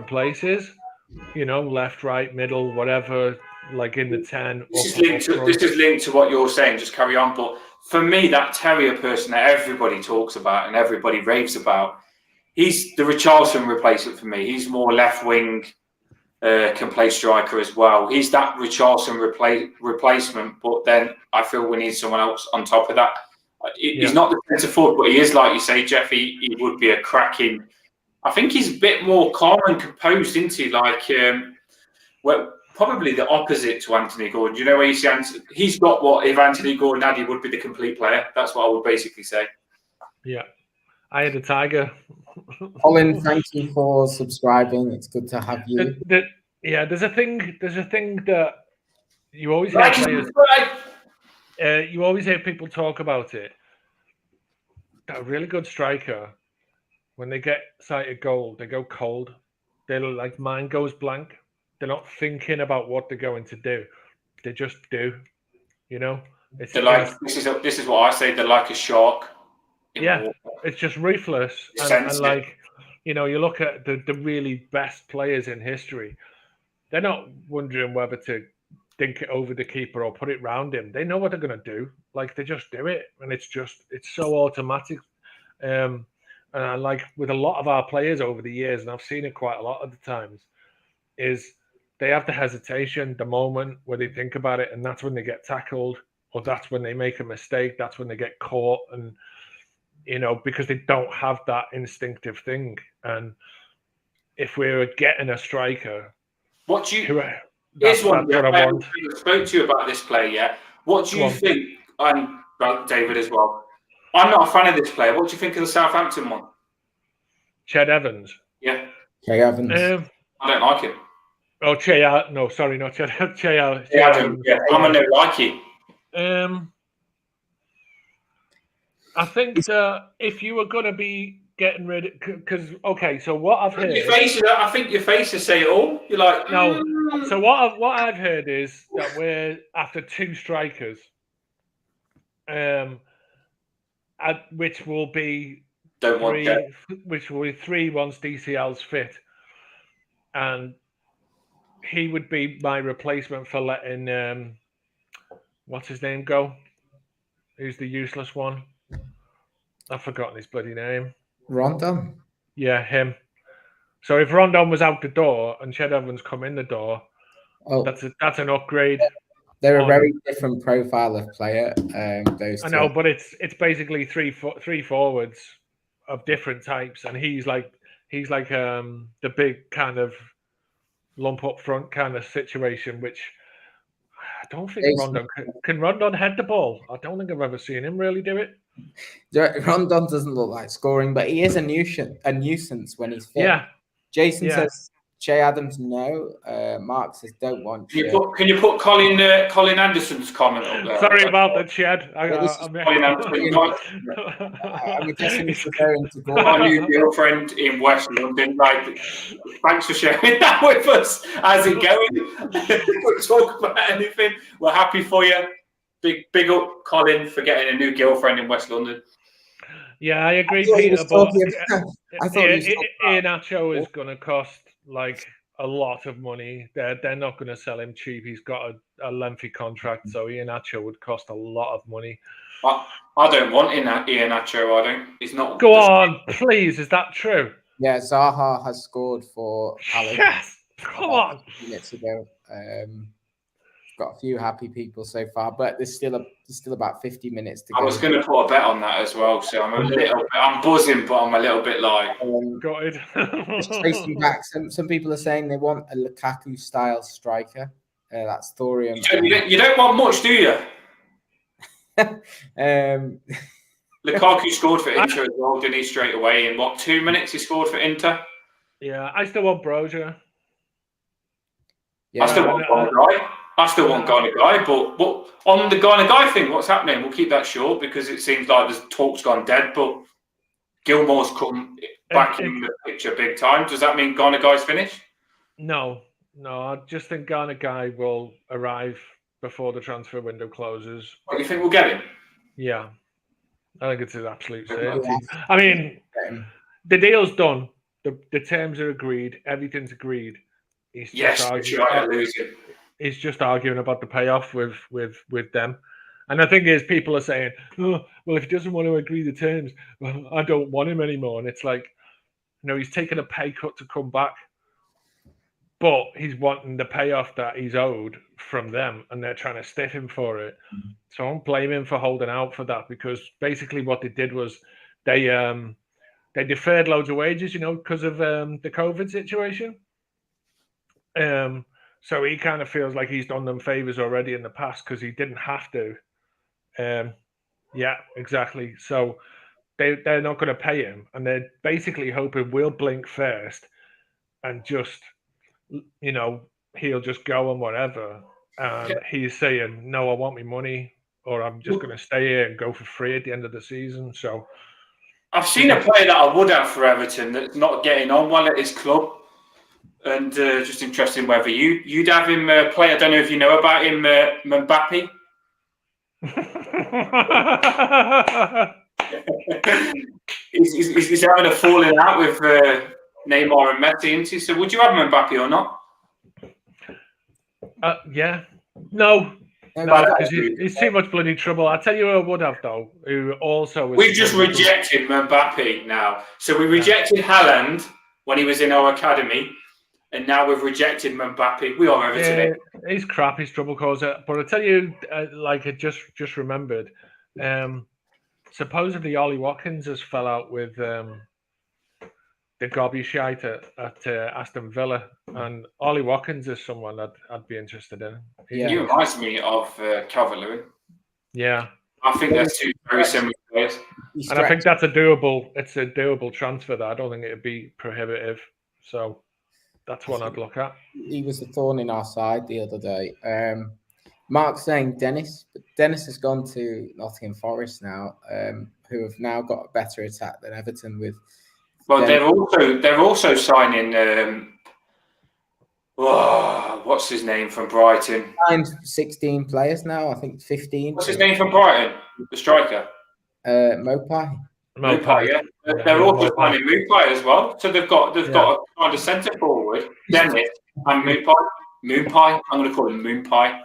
places, you know, left, right, middle, whatever, like in the 10. This is linked to what you're saying, just carry on. But for me, that Terrier person that everybody talks about and everybody raves about, he's the Richarlison replacement for me. He's more left wing, can play striker as well. He's that Richarlison replacement, but then I feel we need someone else on top of that. He's not the centre forward, but he is, like you say, Geoff, he would be a cracking I think he's a bit more calm and composed, isn't he? Like, well, probably the opposite to Anthony Gordon. You know where you see he's got what if Anthony Gordon had, he would be the complete player. That's what I would basically say. Yeah, I had a tiger. Colin, thank you for subscribing. It's good to have you. There's a thing that you always hear players. You always hear people talk about it. That a really good striker, when they get sighted goal, they go cold. They're like mind goes blank. They're not thinking about what they're going to do. They just do. You know, they're like this is what I say. They're like a shark. Yeah, it's just ruthless and like, you know, you look at the really best players in history. They're not wondering whether to dink it over the keeper or put it round him. They know what they're going to do. Like, they just do it, and it's so automatic. And I like with a lot of our players over the years, and I've seen it quite a lot of the times, is they have the hesitation, the moment where they think about it, and that's when they get tackled, or that's when they make a mistake, that's when they get caught, and you know, because they don't have that instinctive thing. And if we're getting a striker, here's one. I spoke to you about this player yet. What do you think? And David as well. I'm not a fan of this player. What do you think of the Southampton one? Ched Evans. Yeah. Che Evans. I don't like him. Oh, no, sorry, not Ched. Che Evans. Yeah, I'm a no likey. I think that if you were going to be getting rid of, because so what I've heard, I think your faces say it all. You're like no. So what I've heard is that we're after 2 strikers, which will be 3 once DCL's fit, and he would be my replacement for letting what's his name go? Who's the useless one? I've forgotten his bloody name. Rondon? Yeah, him. So if Rondon was out the door and Ched Evans come in the door, that's an upgrade. They're a very different profile of player. Those I know, but it's basically three forwards of different types, and he's like the big kind of lump up front kind of situation, which I don't think Rondon can Rondon head the ball. I don't think I've ever seen him really do it. Rondon doesn't look like scoring, but he is a nuisance when he's fit. Yeah. Jason says Che Adams, no. Mark says don't want. Can you put Colin Anderson's comment up there? Sorry about the Ched. Colin Anderson. I'm guessing he's referring to my new girlfriend in West London. Like, thanks for sharing that with us. How's it going? We'll talk about anything. We're happy for you. Big up, Colin, for getting a new girlfriend in West London. Yeah, I agree, Peter. But Iheanacho is going to cost like a lot of money. They're not going to sell him cheap. He's got a lengthy contract, so Iheanacho would cost a lot of money. I don't want Iheanacho. I don't. He's not. Go on, please. Is that true? Yeah, Zaha has scored for Palace. Yes, come on. Minutes ago. Got a few happy people so far, but there's still about 50 minutes to go. I was going to put a bet on that as well, so I'm buzzing, but I'm a little bit like gutted. Just tracing back, some people are saying they want a Lukaku style striker. That's thorium. You don't want much, do you? Lukaku scored for Inter as well, didn't he? Straight away in 2 minutes he scored for Inter. Yeah, I still want Brozier. Yeah, I still want Ghana guy, but on the Ghana guy thing, what's happening? We'll keep that short because it seems like the talk's gone dead, but Gilmore's come back in the picture big time. Does that mean Ghana guy's finished? No, I just think Ghana guy will arrive before the transfer window closes. What, you think we'll get him? Yeah, I think it's an absolute certainty. I mean, the deal's done. The terms are agreed. Everything's agreed. He's just arguing about the payoff with them. And the thing is, people are saying, oh, well, if he doesn't want to agree the terms, well, I don't want him anymore. And it's like, he's taken a pay cut to come back, but he's wanting the payoff that he's owed from them, and they're trying to stiff him for it. Mm-hmm. So I don't blame him for holding out for that, because basically what they did was they they deferred loads of wages, because of the COVID situation. So he kind of feels like he's done them favors already in the past because he didn't have to. Yeah, exactly. So they're not going to pay him, and they're basically hoping we'll blink first and just, he'll just go and whatever. And he's saying, no, I want my money, or I'm just going to stay here and go for free at the end of the season. So I've seen a player that I would have for Everton that's not getting on well at his club. And just interesting whether you'd have him play. I don't know if you know about him, Mbappe. He's having a falling out with Neymar and Messi, isn't he? So would you have Mbappe or not? Yeah. No, because he's too much bloody trouble. I'll tell you who I would have, though, who also was... We've just rejected Mbappe now. So we rejected Haaland when he was in our academy, and now we've rejected Mbappe. We are Everton. Yeah, he's crap, he's trouble causer. But I'll tell you, I just remembered, supposedly Ollie Watkins has fell out with the gobby shite at Aston Villa, and Ollie Watkins is someone that I'd be interested in. He reminds me of Calvert-Lewin. Yeah, I think they're two very similar players, and I think that's a doable transfer. That I don't think it'd be prohibitive. So that's one I'd look at. He was a thorn in our side the other day. Mark's saying Dennis, but Dennis has gone to Nottingham Forest now, who have now got a better attack than Everton with. Well, they're also signing. What's his name from Brighton? Signed 16 players now. I think 15. What's his name from Brighton? The striker. Mopai. Yeah. They're also signing Mopai as well. So they've got a kind of centre forward, Dennis and Mopai. Moonpie. I'm going to call him Moonpie.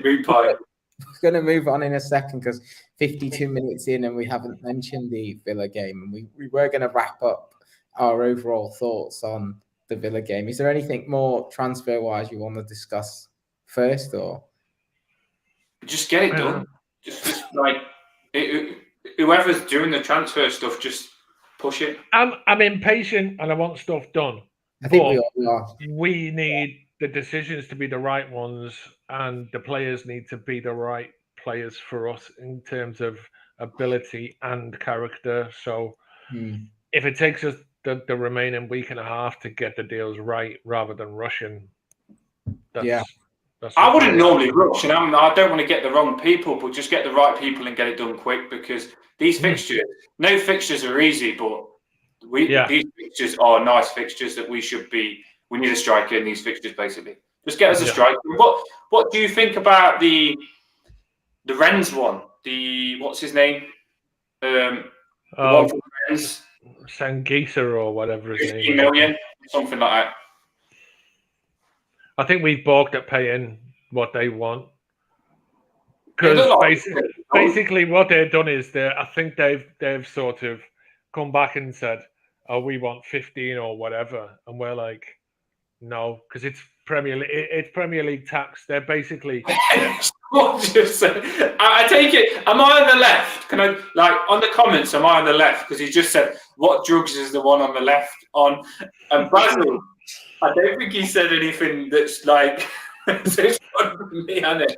Moonpie. We're going to move on in a second because 52 minutes in and we haven't mentioned the Villa game, and we were going to wrap up our overall thoughts on the Villa game. Is there anything more transfer-wise you want to discuss first, or just get it done? Just like whoever's doing the transfer stuff, just push it. I'm impatient and I want stuff done. I think we all are. We need the decisions to be the right ones, and the players need to be the right players for us in terms of ability and character. So if it takes us the remaining week and a half to get the deals right rather than rushing, that's I wouldn't normally rush, and I don't want to get the wrong people, but just get the right people and get it done quick, because these fixtures, no fixtures are easy, but these fixtures are nice fixtures that we need a striker in these fixtures, basically. Just get us a striker. What do you think about the Rennes one? What's his name? The one from Rennes? Sangisa or whatever his name is. 15 million, something like that. I think we've balked at paying what they want. Because basically what they've done is I think they've sort of come back and said, oh, we want 15 or whatever. And we're like, no, because it's Premier League tax. They're basically... I take it, am I on the left? Can I, on the comments, am I on the left? Because he just said, what drugs is the one on the left on? And Basil, I don't think he said anything that's like, it's on me, on it.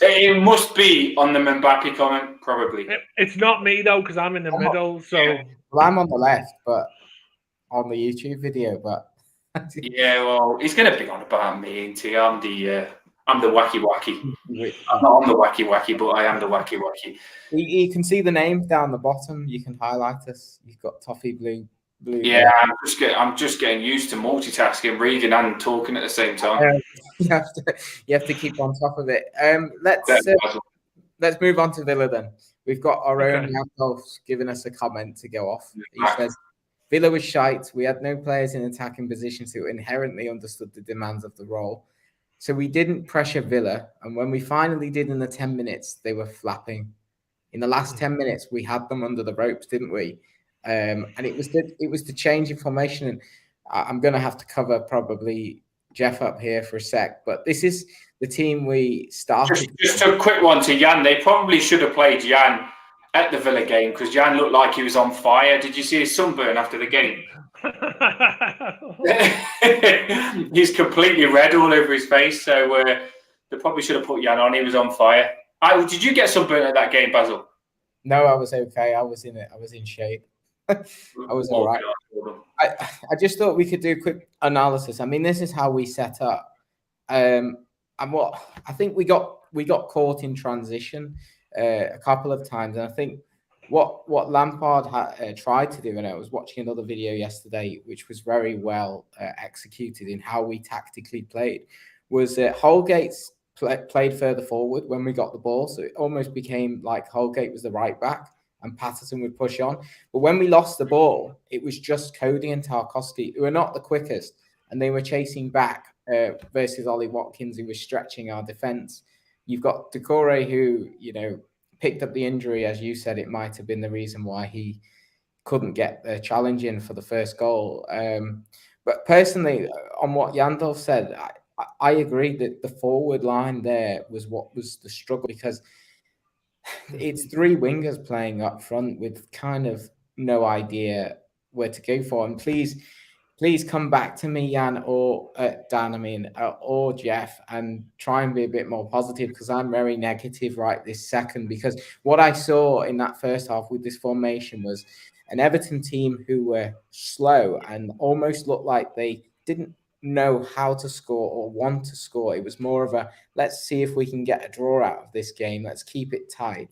It must be on the Mbappe comment, probably. It's not me, though, because I'm in the middle, so... Well, I'm on the left, but on the YouTube video, but... Yeah, well, he's going to be on about me, ain't he? I'm the wacky. I'm not on the wacky, but I am the wacky. You can see the name down the bottom. You can highlight us. You've got Toffee Blue. Yeah, I'm just getting used to multitasking, reading and talking at the same time. You have to keep on top of it. Let's move on to Villa then. We've got our own Yakov giving us a comment to go off. He says, Villa was shite. We had no players in attacking positions who inherently understood the demands of the role. So we didn't pressure Villa. And when we finally did in the 10 minutes, they were flapping. In the last 10 minutes, we had them under the ropes, didn't we? And it was the change in formation. And I'm going to have to cover probably Geoff up here for a sec. But this is the team we started. Just a quick one to Jan. They probably should have played Jan at the Villa game because Jan looked like he was on fire. Did you see his sunburn after the game? He's completely red all over his face. So they probably should have put Jan on. He was on fire. Did you get sunburn at that game, Basil? No, I was okay. I was in shape. I was all right. I just thought we could do a quick analysis. I mean, this is how we set up. And what I think we got caught in transition a couple of times, and I think what Lampard tried to do, and I was watching another video yesterday, which was very well executed in how we tactically played, was Holgate's played further forward when we got the ball, so it almost became like Holgate was the right back and Patterson would push on. But when we lost the ball, it was just Cody and Tarkowski who were not the quickest, and they were chasing back versus Ollie Watkins, who was stretching our defence. You've got Decore, who, you know, picked up the injury. As you said, it might have been the reason why he couldn't get the challenge in for the first goal. But personally, on what Yandolf said, I agree that the forward line there was what was the struggle, because it's three wingers playing up front with kind of no idea where to go for. And please come back to me, Jan, or Dan, or Geoff, and try and be a bit more positive, because I'm very negative right this second. Because what I saw in that first half with this formation was an Everton team who were slow and almost looked like they didn't know how to score or want to score. It was more of a, let's see if we can get a draw out of this game. Let's keep it tight.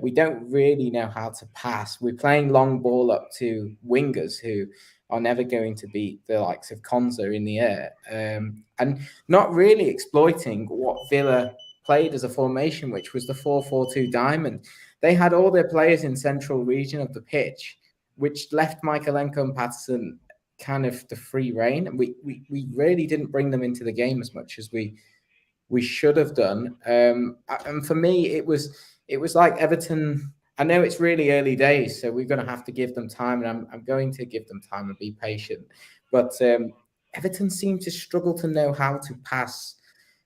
We don't really know how to pass. We're playing long ball up to wingers who are never going to beat the likes of Konza in the air, and not really exploiting what Villa played as a formation, which was the 4-4-2 diamond. They had all their players in central region of the pitch, which left Michaelenko and Patterson kind of the free reign. And we really didn't bring them into the game as much as we should have done. And for me, it was like Everton. I know it's really early days, so we're going to have to give them time, and I'm going to give them time and be patient. But Everton seem to struggle to know how to pass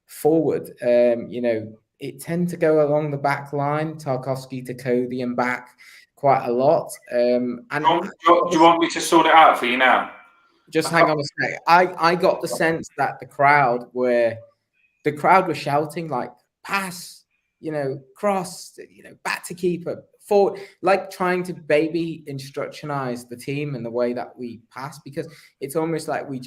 forward. You know, it tend to go along the back line, Tarkowski to Cody and back quite a lot. And do you want me to sort it out for you now? Just hang on a sec. I got the sense that the crowd were shouting like, pass, you know, cross, you know, back to keeper, forward, like trying to baby instructionize the team in the way that we pass, because it's almost like we're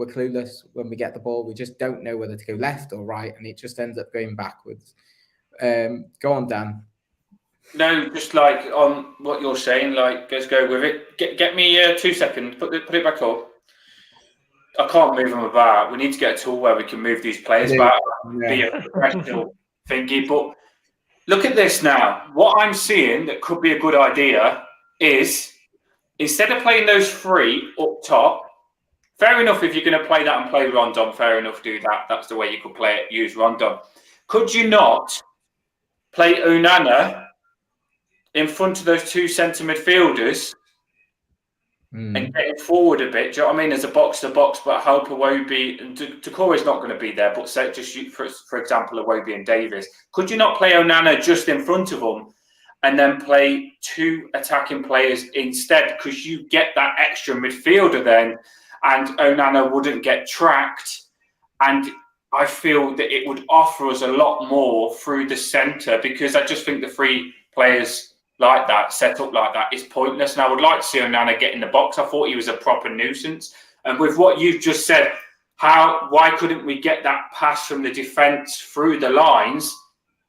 clueless when we get the ball. We just don't know whether to go left or right, and it just ends up going backwards. Go on, Dan. No, just like on what you're saying, like, let's go with it. Get me 2 seconds. Put it back up. I can't move them about. We need to get a tool where we can move these players back. Yeah. Be a professional thingy. But look at this now. What I'm seeing that could be a good idea is, instead of playing those three up top, fair enough, if you're going to play that and play Rondon, fair enough, do that. That's the way you could play it, use Rondon. Could you not play Onana in front of those two centre midfielders and getting forward a bit? Do you know what I mean? As a box-to-box, but help Iwobi, and Decore's not going to be there, but say just for example, Iwobi and Davis. Could you not play Onana just in front of them and then play two attacking players instead? Because you get that extra midfielder then, and Onana wouldn't get tracked. And I feel that it would offer us a lot more through the centre, because I just think the three players like that, set up like that, is pointless. And I would like to see Onana get in the box. I thought he was a proper nuisance. And with what you've just said, why couldn't we get that pass from the defence through the lines?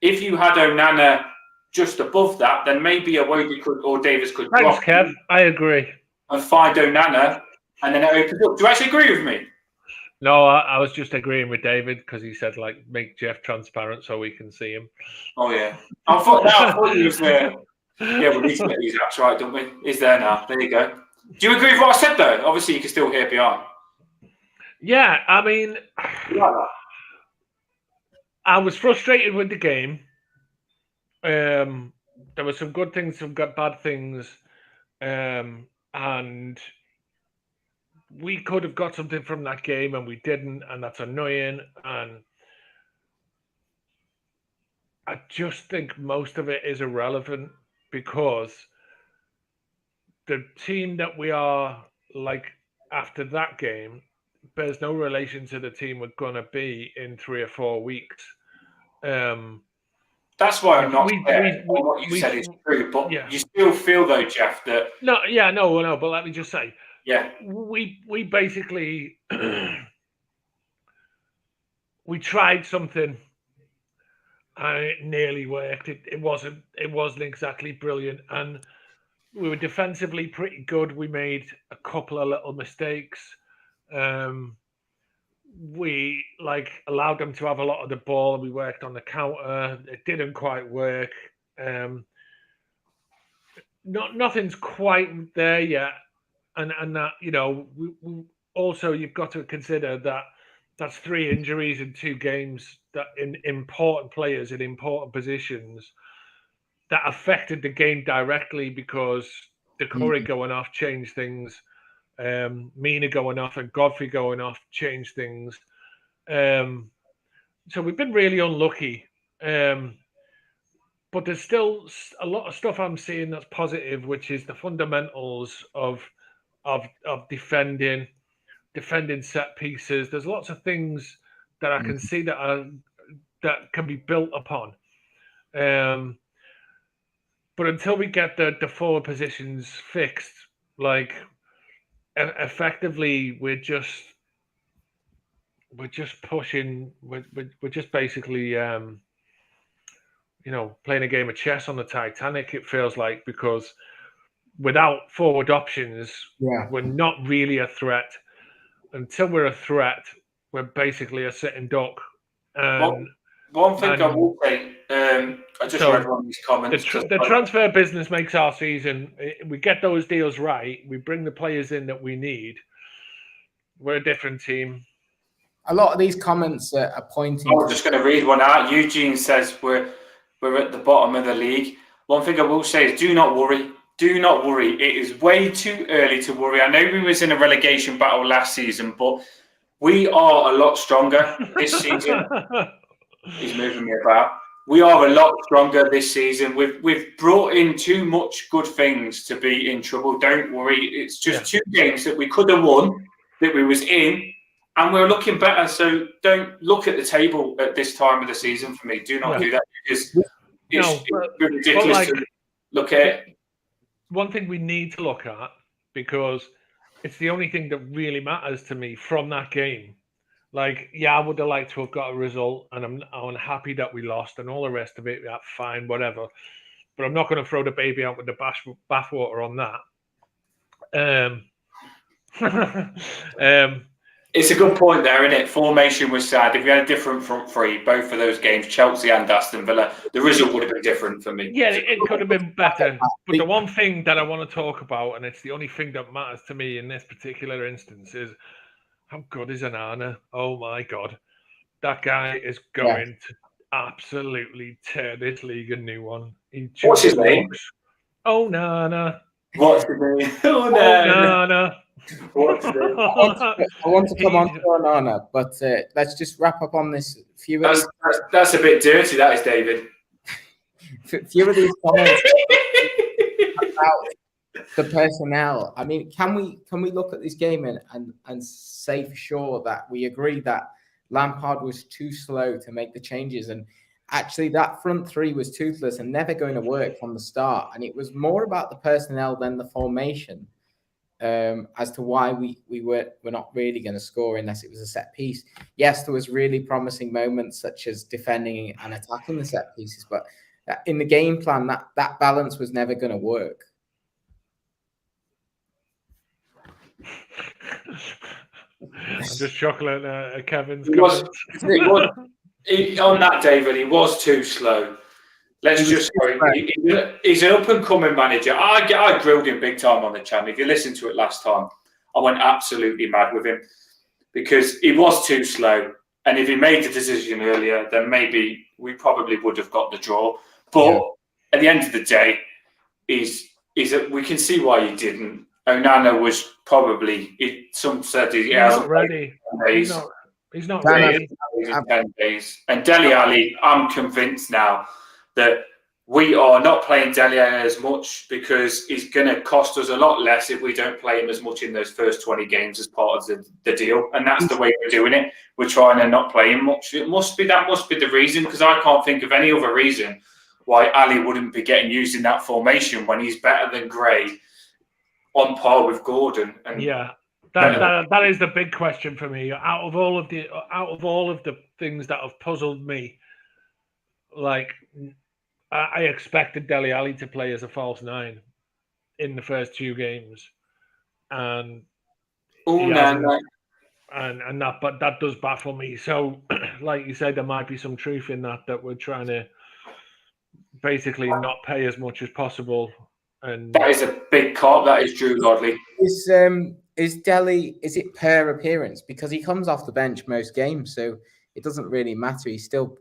If you had Onana just above that, then maybe Iwobi could, or Davis could drop. Thanks, Kev. I agree. And find Onana, and then it opens up. Do you actually agree with me? No, I was just agreeing with David, because he said, like, make Geoff transparent so we can see him. Oh, yeah. I thought he was there. Yeah, we need to get these apps right, don't we? He's there now. There you go. Do you agree with what I said, though? Obviously, you can still hear beyond. Yeah, I mean, I was frustrated with the game. There were some good things, some bad things, and we could have got something from that game, and we didn't, and that's annoying. And I just think most of it is irrelevant. because the team that we are like after that game bears no relation to the team we're going to be in 3 or 4 weeks. That's why I'm not saying what you said is true, but you still feel though, Geoff, that no. But let me just say, we basically we tried something and it nearly worked. It wasn't exactly brilliant, and we were defensively pretty good. We made a couple of little mistakes. We allowed them to have a lot of the ball. We worked on the counter. It didn't quite work. Nothing's quite there yet, and that we also you've got to consider that that's 3 injuries in 2 games that in important players in important positions that affected the game directly because the Curry going off changed things. Mina going off and Godfrey going off changed things. So we've been really unlucky. But there's still a lot of stuff I'm seeing that's positive, which is the fundamentals of defending set pieces. There's lots of things that I can see that can be built upon. But until we get the forward positions fixed, effectively we're just pushing. We're just basically playing a game of chess on the Titanic. It feels like, because without forward options, we're not really a threat. Until we're a threat, we're basically a sitting duck. One thing I will say, I just read one of these comments. The transfer business makes our season. We get those deals right. We bring the players in that we need. We're a different team. A lot of these comments are pointing. I'm just going to read one out. Eugene says we're at the bottom of the league. One thing I will say is do not worry. Do not worry. It is way too early to worry. I know we was in a relegation battle last season, but we are a lot stronger this season. He's moving me about. We are a lot stronger this season. We've brought in too much good things to be in trouble. Don't worry. It's just 2 games that we could have won, that we was in, and we're looking better. So don't look at the table at this time of the season for me. Do not do that, because it's ridiculous to look at it. One thing we need to look at, because it's the only thing that really matters to me from that game. I would have liked to have got a result, and I'm happy that we lost, and all the rest of it, fine, whatever. But I'm not going to throw the baby out with the bathwater on that. It's a good point there, isn't it? Formation was sad. If we had a different front three, both of those games, Chelsea and Aston Villa, the result would have been different for me. Yeah, it could have been better. But the one thing that I want to talk about, and it's the only thing that matters to me in this particular instance, is how good is Onana? Oh my God. That guy is going to absolutely tear this league a new one. What's his name? Onana. What's his name? Onana. I want to come on to Onana, but let's just wrap up on this. That's a bit dirty, that is, David. Few of these comments about the personnel. I mean, can we look at this game and say for sure that we agree that Lampard was too slow to make the changes, and actually that front three was toothless and never going to work from the start, and it was more about the personnel than the formation. As to why we're not really going to score unless it was a set piece. Yes, there was really promising moments such as defending and attacking the set pieces, but in the game plan, that balance was never going to work. I'm just chuckling at Kevin's comments. On that, David, he was too slow. He's an up-and-coming manager. I grilled him big time on the channel. If you listened to it last time, I went absolutely mad with him because he was too slow. And if he made the decision earlier, then maybe we probably would have got the draw. But at the end of the day, we can see why he didn't. Onana was probably. Some said he hasn't not ready. He's not ready. In 10 days. And Dele Alli, I'm convinced now that we are not playing Dele Alli as much because he's going to cost us a lot less if we don't play him as much in those first 20 games as part of the deal. And that's the way we're doing it. We're trying to not play him much. That must be the reason, because I can't think of any other reason why Ali wouldn't be getting used in that formation when he's better than Gray, on par with Gordon. And that is the big question for me. Out of all of the things that have puzzled me, like, I expected Dele Alli to play as a false 9 in the first 2 games, and that does baffle me. So, like you said, there might be some truth in that we're trying to basically not pay as much as possible. And that is a big cop. That is Drew Godley. Is Dele? Is it per appearance? Because he comes off the bench most games, so it doesn't really matter. He's still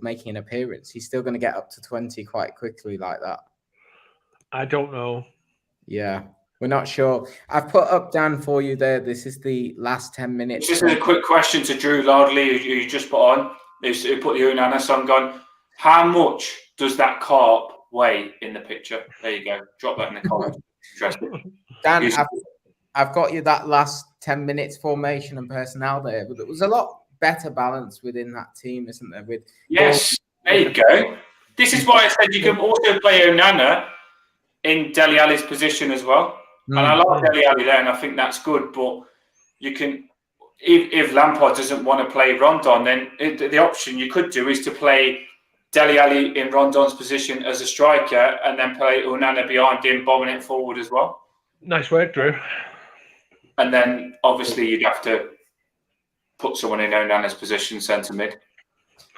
making an appearance. He's still going to get up to 20 quite quickly like that. I don't know. Yeah, we're not sure. I've put up Dan for you there. This is the last 10 minutes. Just a quick question to Drew Lardley, who you just put on. Who put the Onana song on. How much does that carp weigh in the picture? There you go. Drop that in the comments. Dan, I've got you that last 10 minutes formation and personnel there, but there was a lot better balance within that team, isn't there? Yes, there you go. This is why I said you can also play Onana in Dele Alli's position as well. And I like Dele Alli there, and I think that's good. But you can, if Lampard doesn't want to play Rondon, then the option you could do is to play Dele Alli in Rondon's position as a striker, and then play Onana behind him, bombing it forward as well. Nice work, Drew. And then obviously you'd have to put someone in Onana's position, centre mid.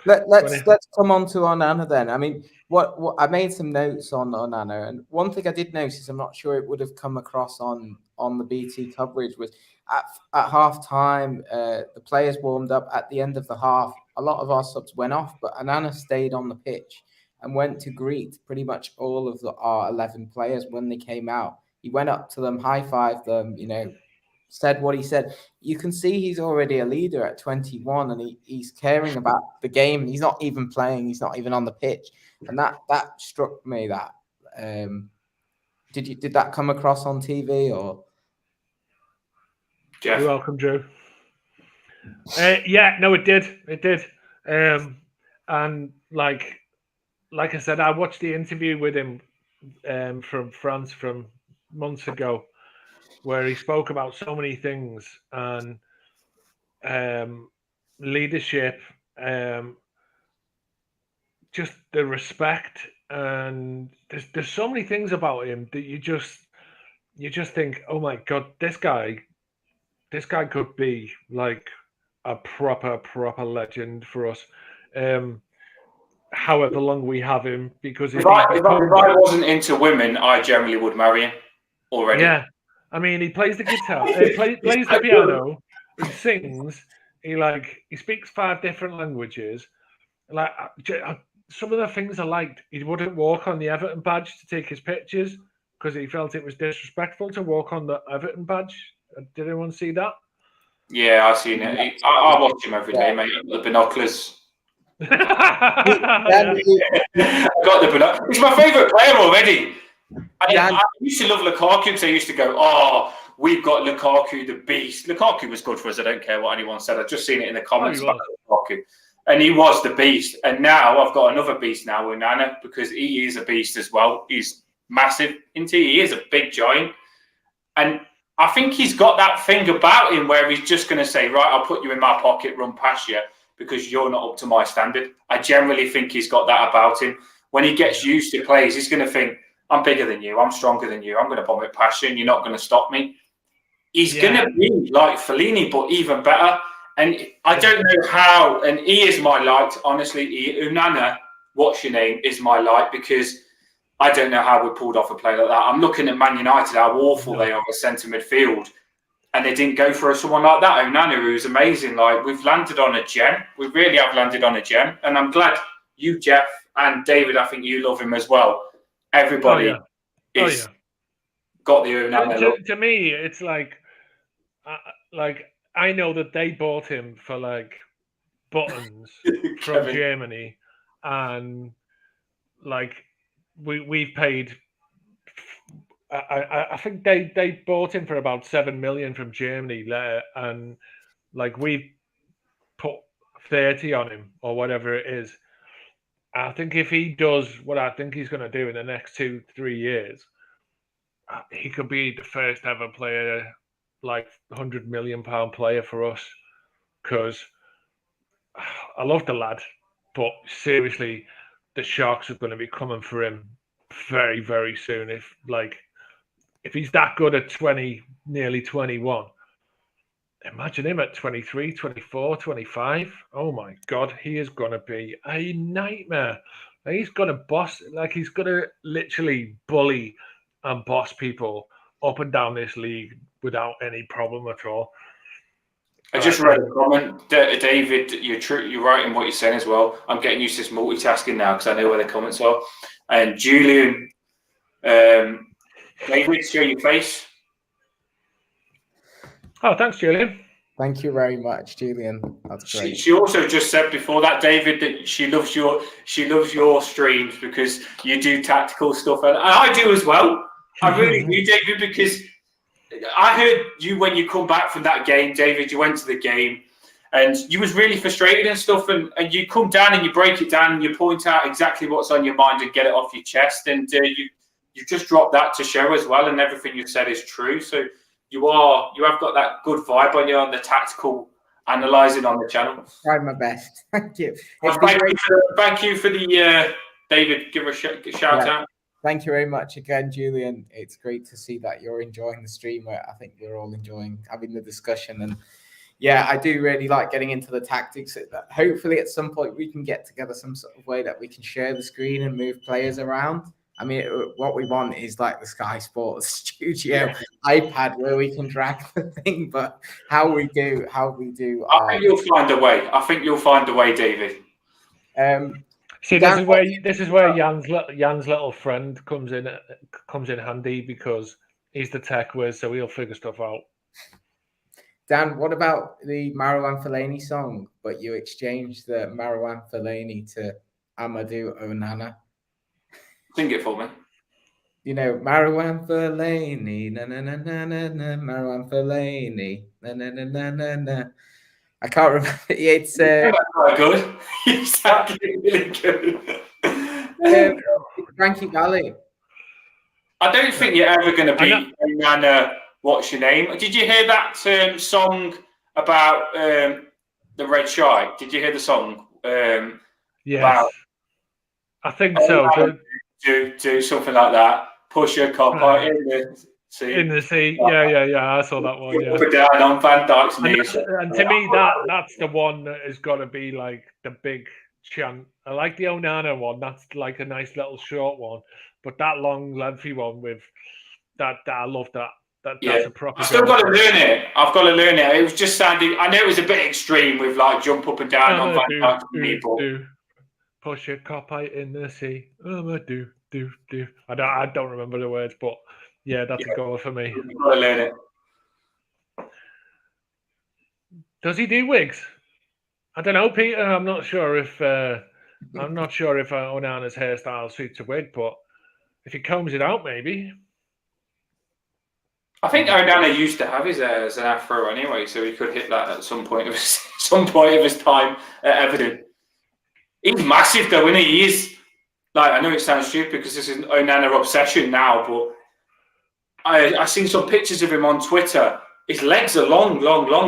Let's come on to Onana then. I mean, what I made some notes on Onana, and one thing I did notice, I'm not sure it would have come across on the BT coverage, was at half time, the players warmed up. At the end of the half, a lot of our subs went off, but Onana stayed on the pitch and went to greet pretty much all of our 11 players when they came out. He went up to them, high-fived them, said what he said. You can see he's already a leader at 21, and he's caring about the game. He's not even playing. He's not even on the pitch, and that struck me. That did that come across on TV or? Geoff? You're welcome, Drew. Yeah, no, it did. It did. And like I said, I watched the interview with him from France from months ago, where he spoke about so many things and leadership, just the respect, and there's so many things about him that you just think, oh my God, this guy could be like a proper legend for us. However long we have him, because if I wasn't into women, I generally would marry him already. Yeah. I mean, he plays the guitar, plays the piano, he sings, he speaks 5 different languages. Like, some of the things I liked, he wouldn't walk on the Everton badge to take his pictures because he felt it was disrespectful to walk on the Everton badge. Did anyone see that? Yeah, I've seen it. I watch him every day, mate. The binoculars. I got the binoculars. He's my favourite player already. I used to love Lukaku because I used to go, oh, we've got Lukaku, the beast. Lukaku was good for us. I don't care what anyone said. I've just seen it in the comments about Lukaku. And he was the beast. And now I've got another beast now, Onana, because he is a beast as well. He's massive. He is a big giant. And I think he's got that thing about him where he's just going to say, right, I'll put you in my pocket, run past you, because you're not up to my standard. I generally think he's got that about him. When he gets used to plays, he's going to think, I'm bigger than you. I'm stronger than you. I'm going to bomb it past you, and you're not going to stop me. He's going to be like Fellaini, but even better. And I don't know how, and he is my light, honestly. Onana, what's your name, is my light, because I don't know how we pulled off a play like that. I'm looking at Man United, how awful they are at centre midfield, and they didn't go for someone like that, Onana, who's amazing. Like, we've landed on a gem. We really have landed on a gem, and I'm glad you, Geoff, and David, I think you love him as well. Everybody is got the Onana. To me, it's like I know that they bought him for like buttons from Germany, and like we've paid. I think they bought him for about 7 million from Germany, and like we've put 30 on him or whatever it is. I think if he does what I think he's going to do in the next 2-3 years, he could be the first ever player, like £100 million player for us. Because I love the lad, but seriously, the Sharks are going to be coming for him very, very soon. If he's that good at 20, nearly 21, imagine him at 23, 24, 25. Oh my God, he is going to be a nightmare. He's going to boss, he's going to literally bully and boss people up and down this league without any problem at all. I just read a comment, David. You're right in what you're saying as well. I'm getting used to this multitasking now because I know where the comments are. And Julian, David, show your face. Oh, thanks, Julian. Thank you very much, Julian. That's great. She also just said before that, David, that she loves your streams because you do tactical stuff, and I do as well. I really do, David, because I heard you when you come back from that game, David. You went to the game, and you was really frustrated and stuff, and you come down and you break it down and you point out exactly what's on your mind and get it off your chest, and you just dropped that to show as well, and everything you said is true. So. You have got that good vibe on you on the tactical analysing on the channel. Try my best. Thank you. Thank you for the David. Give a shout out. Thank you very much again, Julian. It's great to see that you're enjoying the stream. I think we're all enjoying having the discussion, and yeah, I do really like getting into the tactics. Hopefully, at some point, we can get together some sort of way that we can share the screen and move players around. I mean, what we want is like the Sky Sports studio iPad where we can drag the thing, but how we do. I think you'll find a way. David. See, this is where Jan's little friend comes in handy because he's the tech whiz, so he'll figure stuff out. Dan, what about the Marouane Fellaini song, but you exchanged the Marouane Fellaini to Amadou Onana? Sing it for me. You know, Marouane Fellaini, na na na na na na, Marouane Fellaini, na na na na na na. I can't remember. It's quite good. You sound really good. Frankie Valli. I don't think you're ever going to be Onana. What's your name? Did you hear that song about the Red Shy? Did you hear the song? Yes. I think so. Do something like that. Push your cop out in the sea. In the sea. Yeah. I saw that one. Yeah. Up and down on Van Dijk's knees. And to me, that's the one that has got to be like the big chant. I like the Onana one. That's like a nice little short one. But that long, lengthy one with that, I love that. That's a proper. I've still got to learn it. I've got to learn it. It was just sounding. I know it was a bit extreme with like jump up and down on Van Dijk's knee. Push your cop out in the sea. Do. I don't remember the words, but yeah, that's a goal for me. You've got to learn it. Does he do wigs? I don't know, Peter. I'm not sure if Onana's hairstyle suits a wig, but if he combs it out, maybe. I think Onana used to have his hair as an afro anyway, so he could hit that at some point of his time at Everton. He's massive though, isn't he? He is. Like, I know it sounds stupid because this is an Onana obsession now, but I seen some pictures of him on Twitter. His legs are long,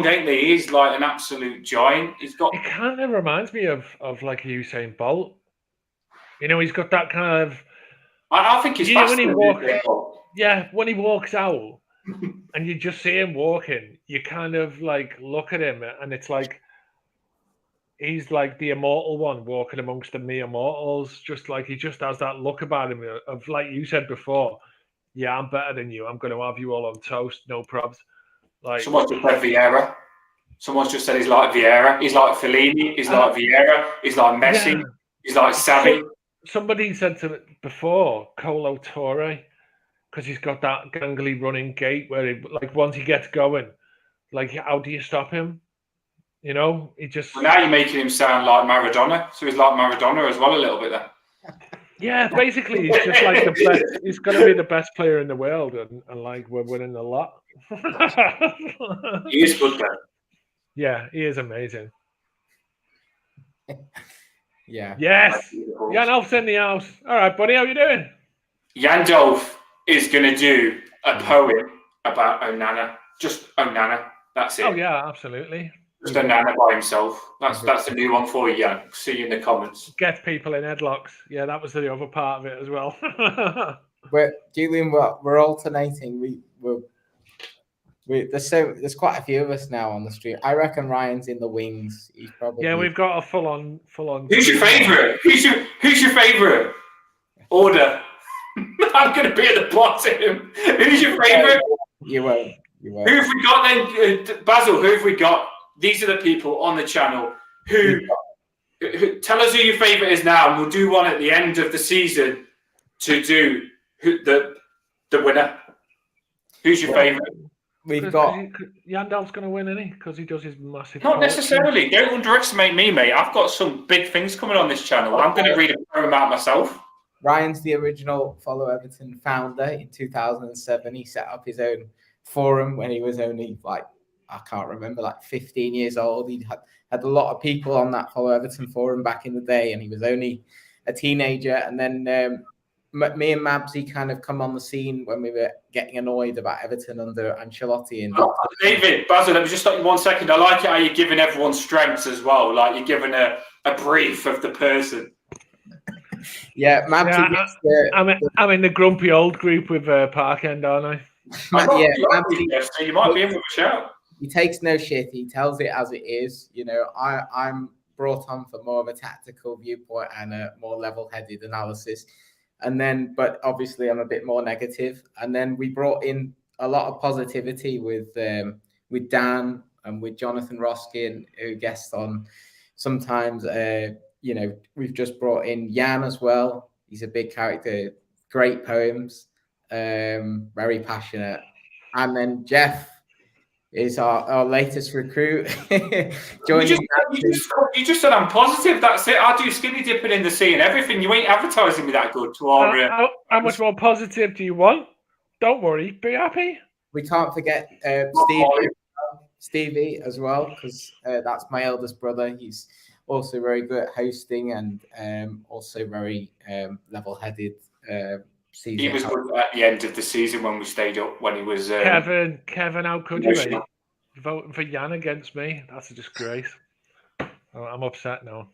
ain't they? He's like an absolute giant. He's got. It kind of reminds me of like Usain Bolt. You know, he's got that kind of. I think he's faster than Usain Bolt. Yeah, when he walks out and you just see him walking, you kind of like look at him and it's like. He's like the immortal one walking amongst the mere mortals. Just like he just has that look about him of like you said before. Yeah, I'm better than you. I'm going to have you all on toast. No probs. Like someone's just said Vieira. Someone's just said he's like Vieira. He's like Fellini. He's like Vieira. He's like Messi. Yeah. He's like Xavi. Somebody said to me before Colo Torre because he's got that gangly running gait where he, like once he gets going, like how do you stop him? You know, he just. Well, now you're making him sound like Maradona, so he's like Maradona as well a little bit there. Yeah, basically, he's just like the best. He's going to be the best player in the world, and like we're winning a lot. He is good though. Yeah, he is amazing. Yeah. Yes. Janolf's in the house. All right, buddy, how you doing? Yandolf is going to do a poem about Onana. Just Onana. That's it. Oh yeah, absolutely. Just Onana by himself. That's a new one for you, Jan. See you in the comments. Get people in headlocks. Yeah, that was the other part of it as well. Julian, we're alternating. There's quite a few of us now on the street. I reckon Ryan's in the wings. He's probably we've got a full on. Who's your favourite? Who's your favourite? Order. I'm going to be at the bottom. Who's your favourite? You won't. Who have we got then? Basil, who have we got? These are the people on the channel who tell us who your favourite is now, and we'll do one at the end of the season to do the winner. Who's your favourite? We've got Yandal's going to win, isn't he? Because he does his massive. Not necessarily. Don't underestimate me, mate. I've got some big things coming on this channel. I'm going to read a poem about myself. Ryan's the original Follow Everton founder. In 2007, he set up his own forum when he was only I can't remember, 15 years old. He had a lot of people on that Follow Everton forum back in the day, and he was only a teenager. And then me and Mabsy kind of come on the scene when we were getting annoyed about Everton under Ancelotti. And David, Basil, let me just stop you 1 second. I like it how you're giving everyone strengths as well. Like you're giving a brief of the person. Yeah, Mabsy gets I'm in the grumpy old group with Parkend, aren't I? So you might be in with a shout. He takes no shit. He tells it as it is. I'm brought on for more of a tactical viewpoint and a more level-headed analysis. And then, but obviously I'm a bit more negative. And then we brought in a lot of positivity with Dan and with Jonathan Roskin, who guests on sometimes. We've just brought in Jan as well. He's a big character, great poems, very passionate. And then Geof is our latest recruit. You just said I'm positive. That's it. I do skinny dipping in the sea and everything. You ain't advertising me that good to our. How much more positive do you want? Don't worry. Be happy. We can't forget Stevie as well, because that's my eldest brother. He's also very good at hosting and also very level-headed. Season. He was good at the end of the season when we stayed up. When he was Kevin, how could you be voting for Jan against me? That's a disgrace. I'm upset now.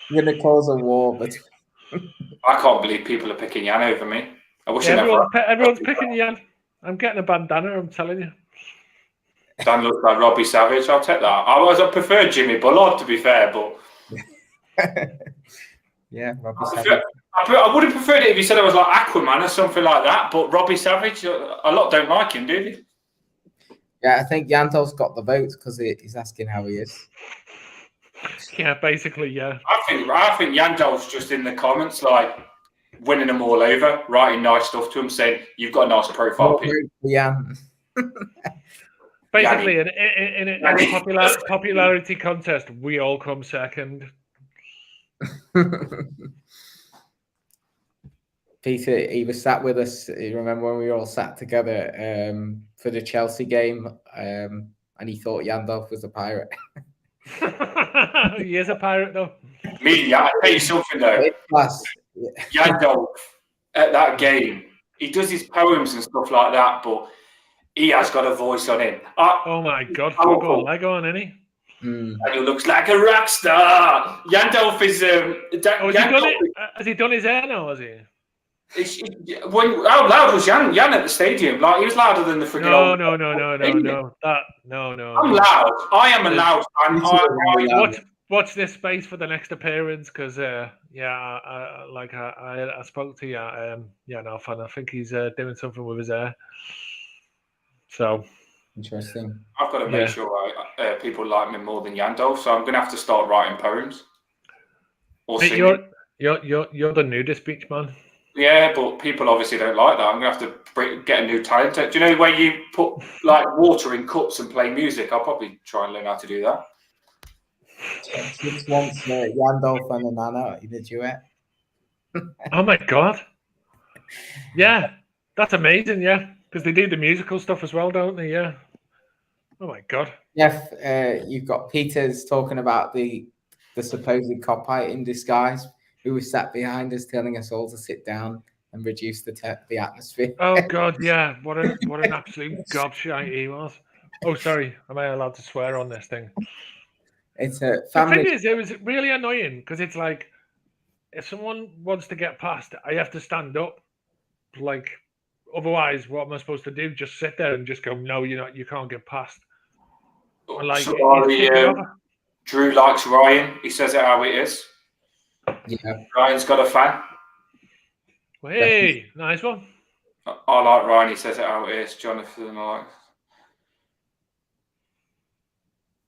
You're gonna cause a war, but I can't believe people are picking Jan over me. I wish everyone's picking Jan. I'm getting a bandana. I'm telling you. Dan looks like Robbie Savage. I'll take that. I prefer Jimmy Bullard, to be fair, but. Yeah, I would have preferred it if you said I was like Aquaman or something like that, but Robbie Savage, a lot don't like him, do they? Yeah, I think Yandolf's got the votes because he's asking how he is. Yeah, basically, yeah. I think Yandolf's just in the comments, like winning them all over, writing nice stuff to him, saying you've got a nice profile. Yeah. Basically, in a popularity contest, we all come second. Peter, he was sat with us. You remember when we all sat together for the Chelsea game, and he thought Yandolf was a pirate. He is a pirate, though. I'll tell you something though. Yandolf at that game, he does his poems and stuff like that, but he has got a voice on him. Oh my God! Lego on, isn't he? And he looks like a rock star. Yandolf is. Has he done his hair now? Has he? How loud was Jan at the stadium? Like he was louder than the freaking. No. I'm loud. I am a loud fan. Watch this space for the next appearance, because I spoke to Jonathon. I think he's doing something with his hair. So interesting. I've got to make sure people like me more than Yandolf, so I'm going to have to start writing poems. Or you're the nudist beach man. Yeah, but people obviously don't like that. I'm going to have to get a new talent. Do you know where you put like water in cups and play music? I'll probably try and learn how to do that. Just wants Yandolf and Anana in a duet. Oh my god! Yeah, that's amazing. Yeah, because they do the musical stuff as well, don't they? Yeah. Oh my god. Jeff, you've got Peters talking about the supposed copite in disguise who was sat behind us, telling us all to sit down and reduce the atmosphere. Oh god, yeah. What an absolute gobshite he was. Oh, sorry. Am I allowed to swear on this thing? It's a The family. thing is, it was really annoying because it's like, if someone wants to get past, I have to stand up. Like, otherwise, what am I supposed to do? Just sit there and just go, no, you can't get past. And like, Drew likes Ryan. He says it how it is. Yeah. Ryan's got a fan. Well, hey, nice one. I like Ryan. He says it how it is. Jonathan, I like.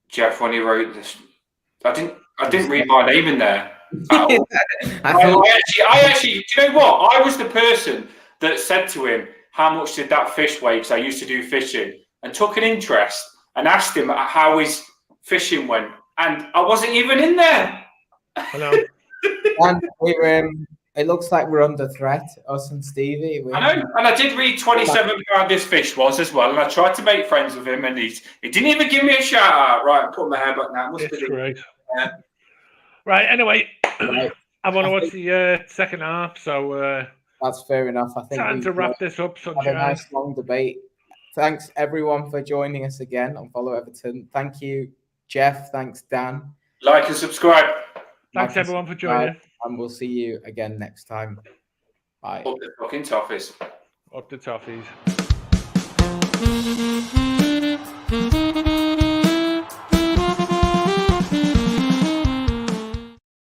Jeff, when he wrote this, I didn't read my name in there. I actually, do you know what? I was the person that said to him, how much did that fish weigh? Because I used to do fishing, and took an interest and asked him how his fishing went. And I wasn't even in there. Hello. And it looks like we're under threat, us and Stevie. I know, and I did read £27 this fish was as well, and I tried to make friends with him, and he didn't even give me a shout out. Right, I'm putting my hair back now. It's great. Yeah. Right, anyway, I want to watch the second half, so that's fair enough. I think time to wrap this up. Had a nice long debate. Thanks everyone for joining us again on Follow Everton. Thank you, Jeff. Thanks, Dan. Like and subscribe. Thanks everyone for joining. And we'll see you again next time. Bye. Up the fucking toffees. Up the toffees.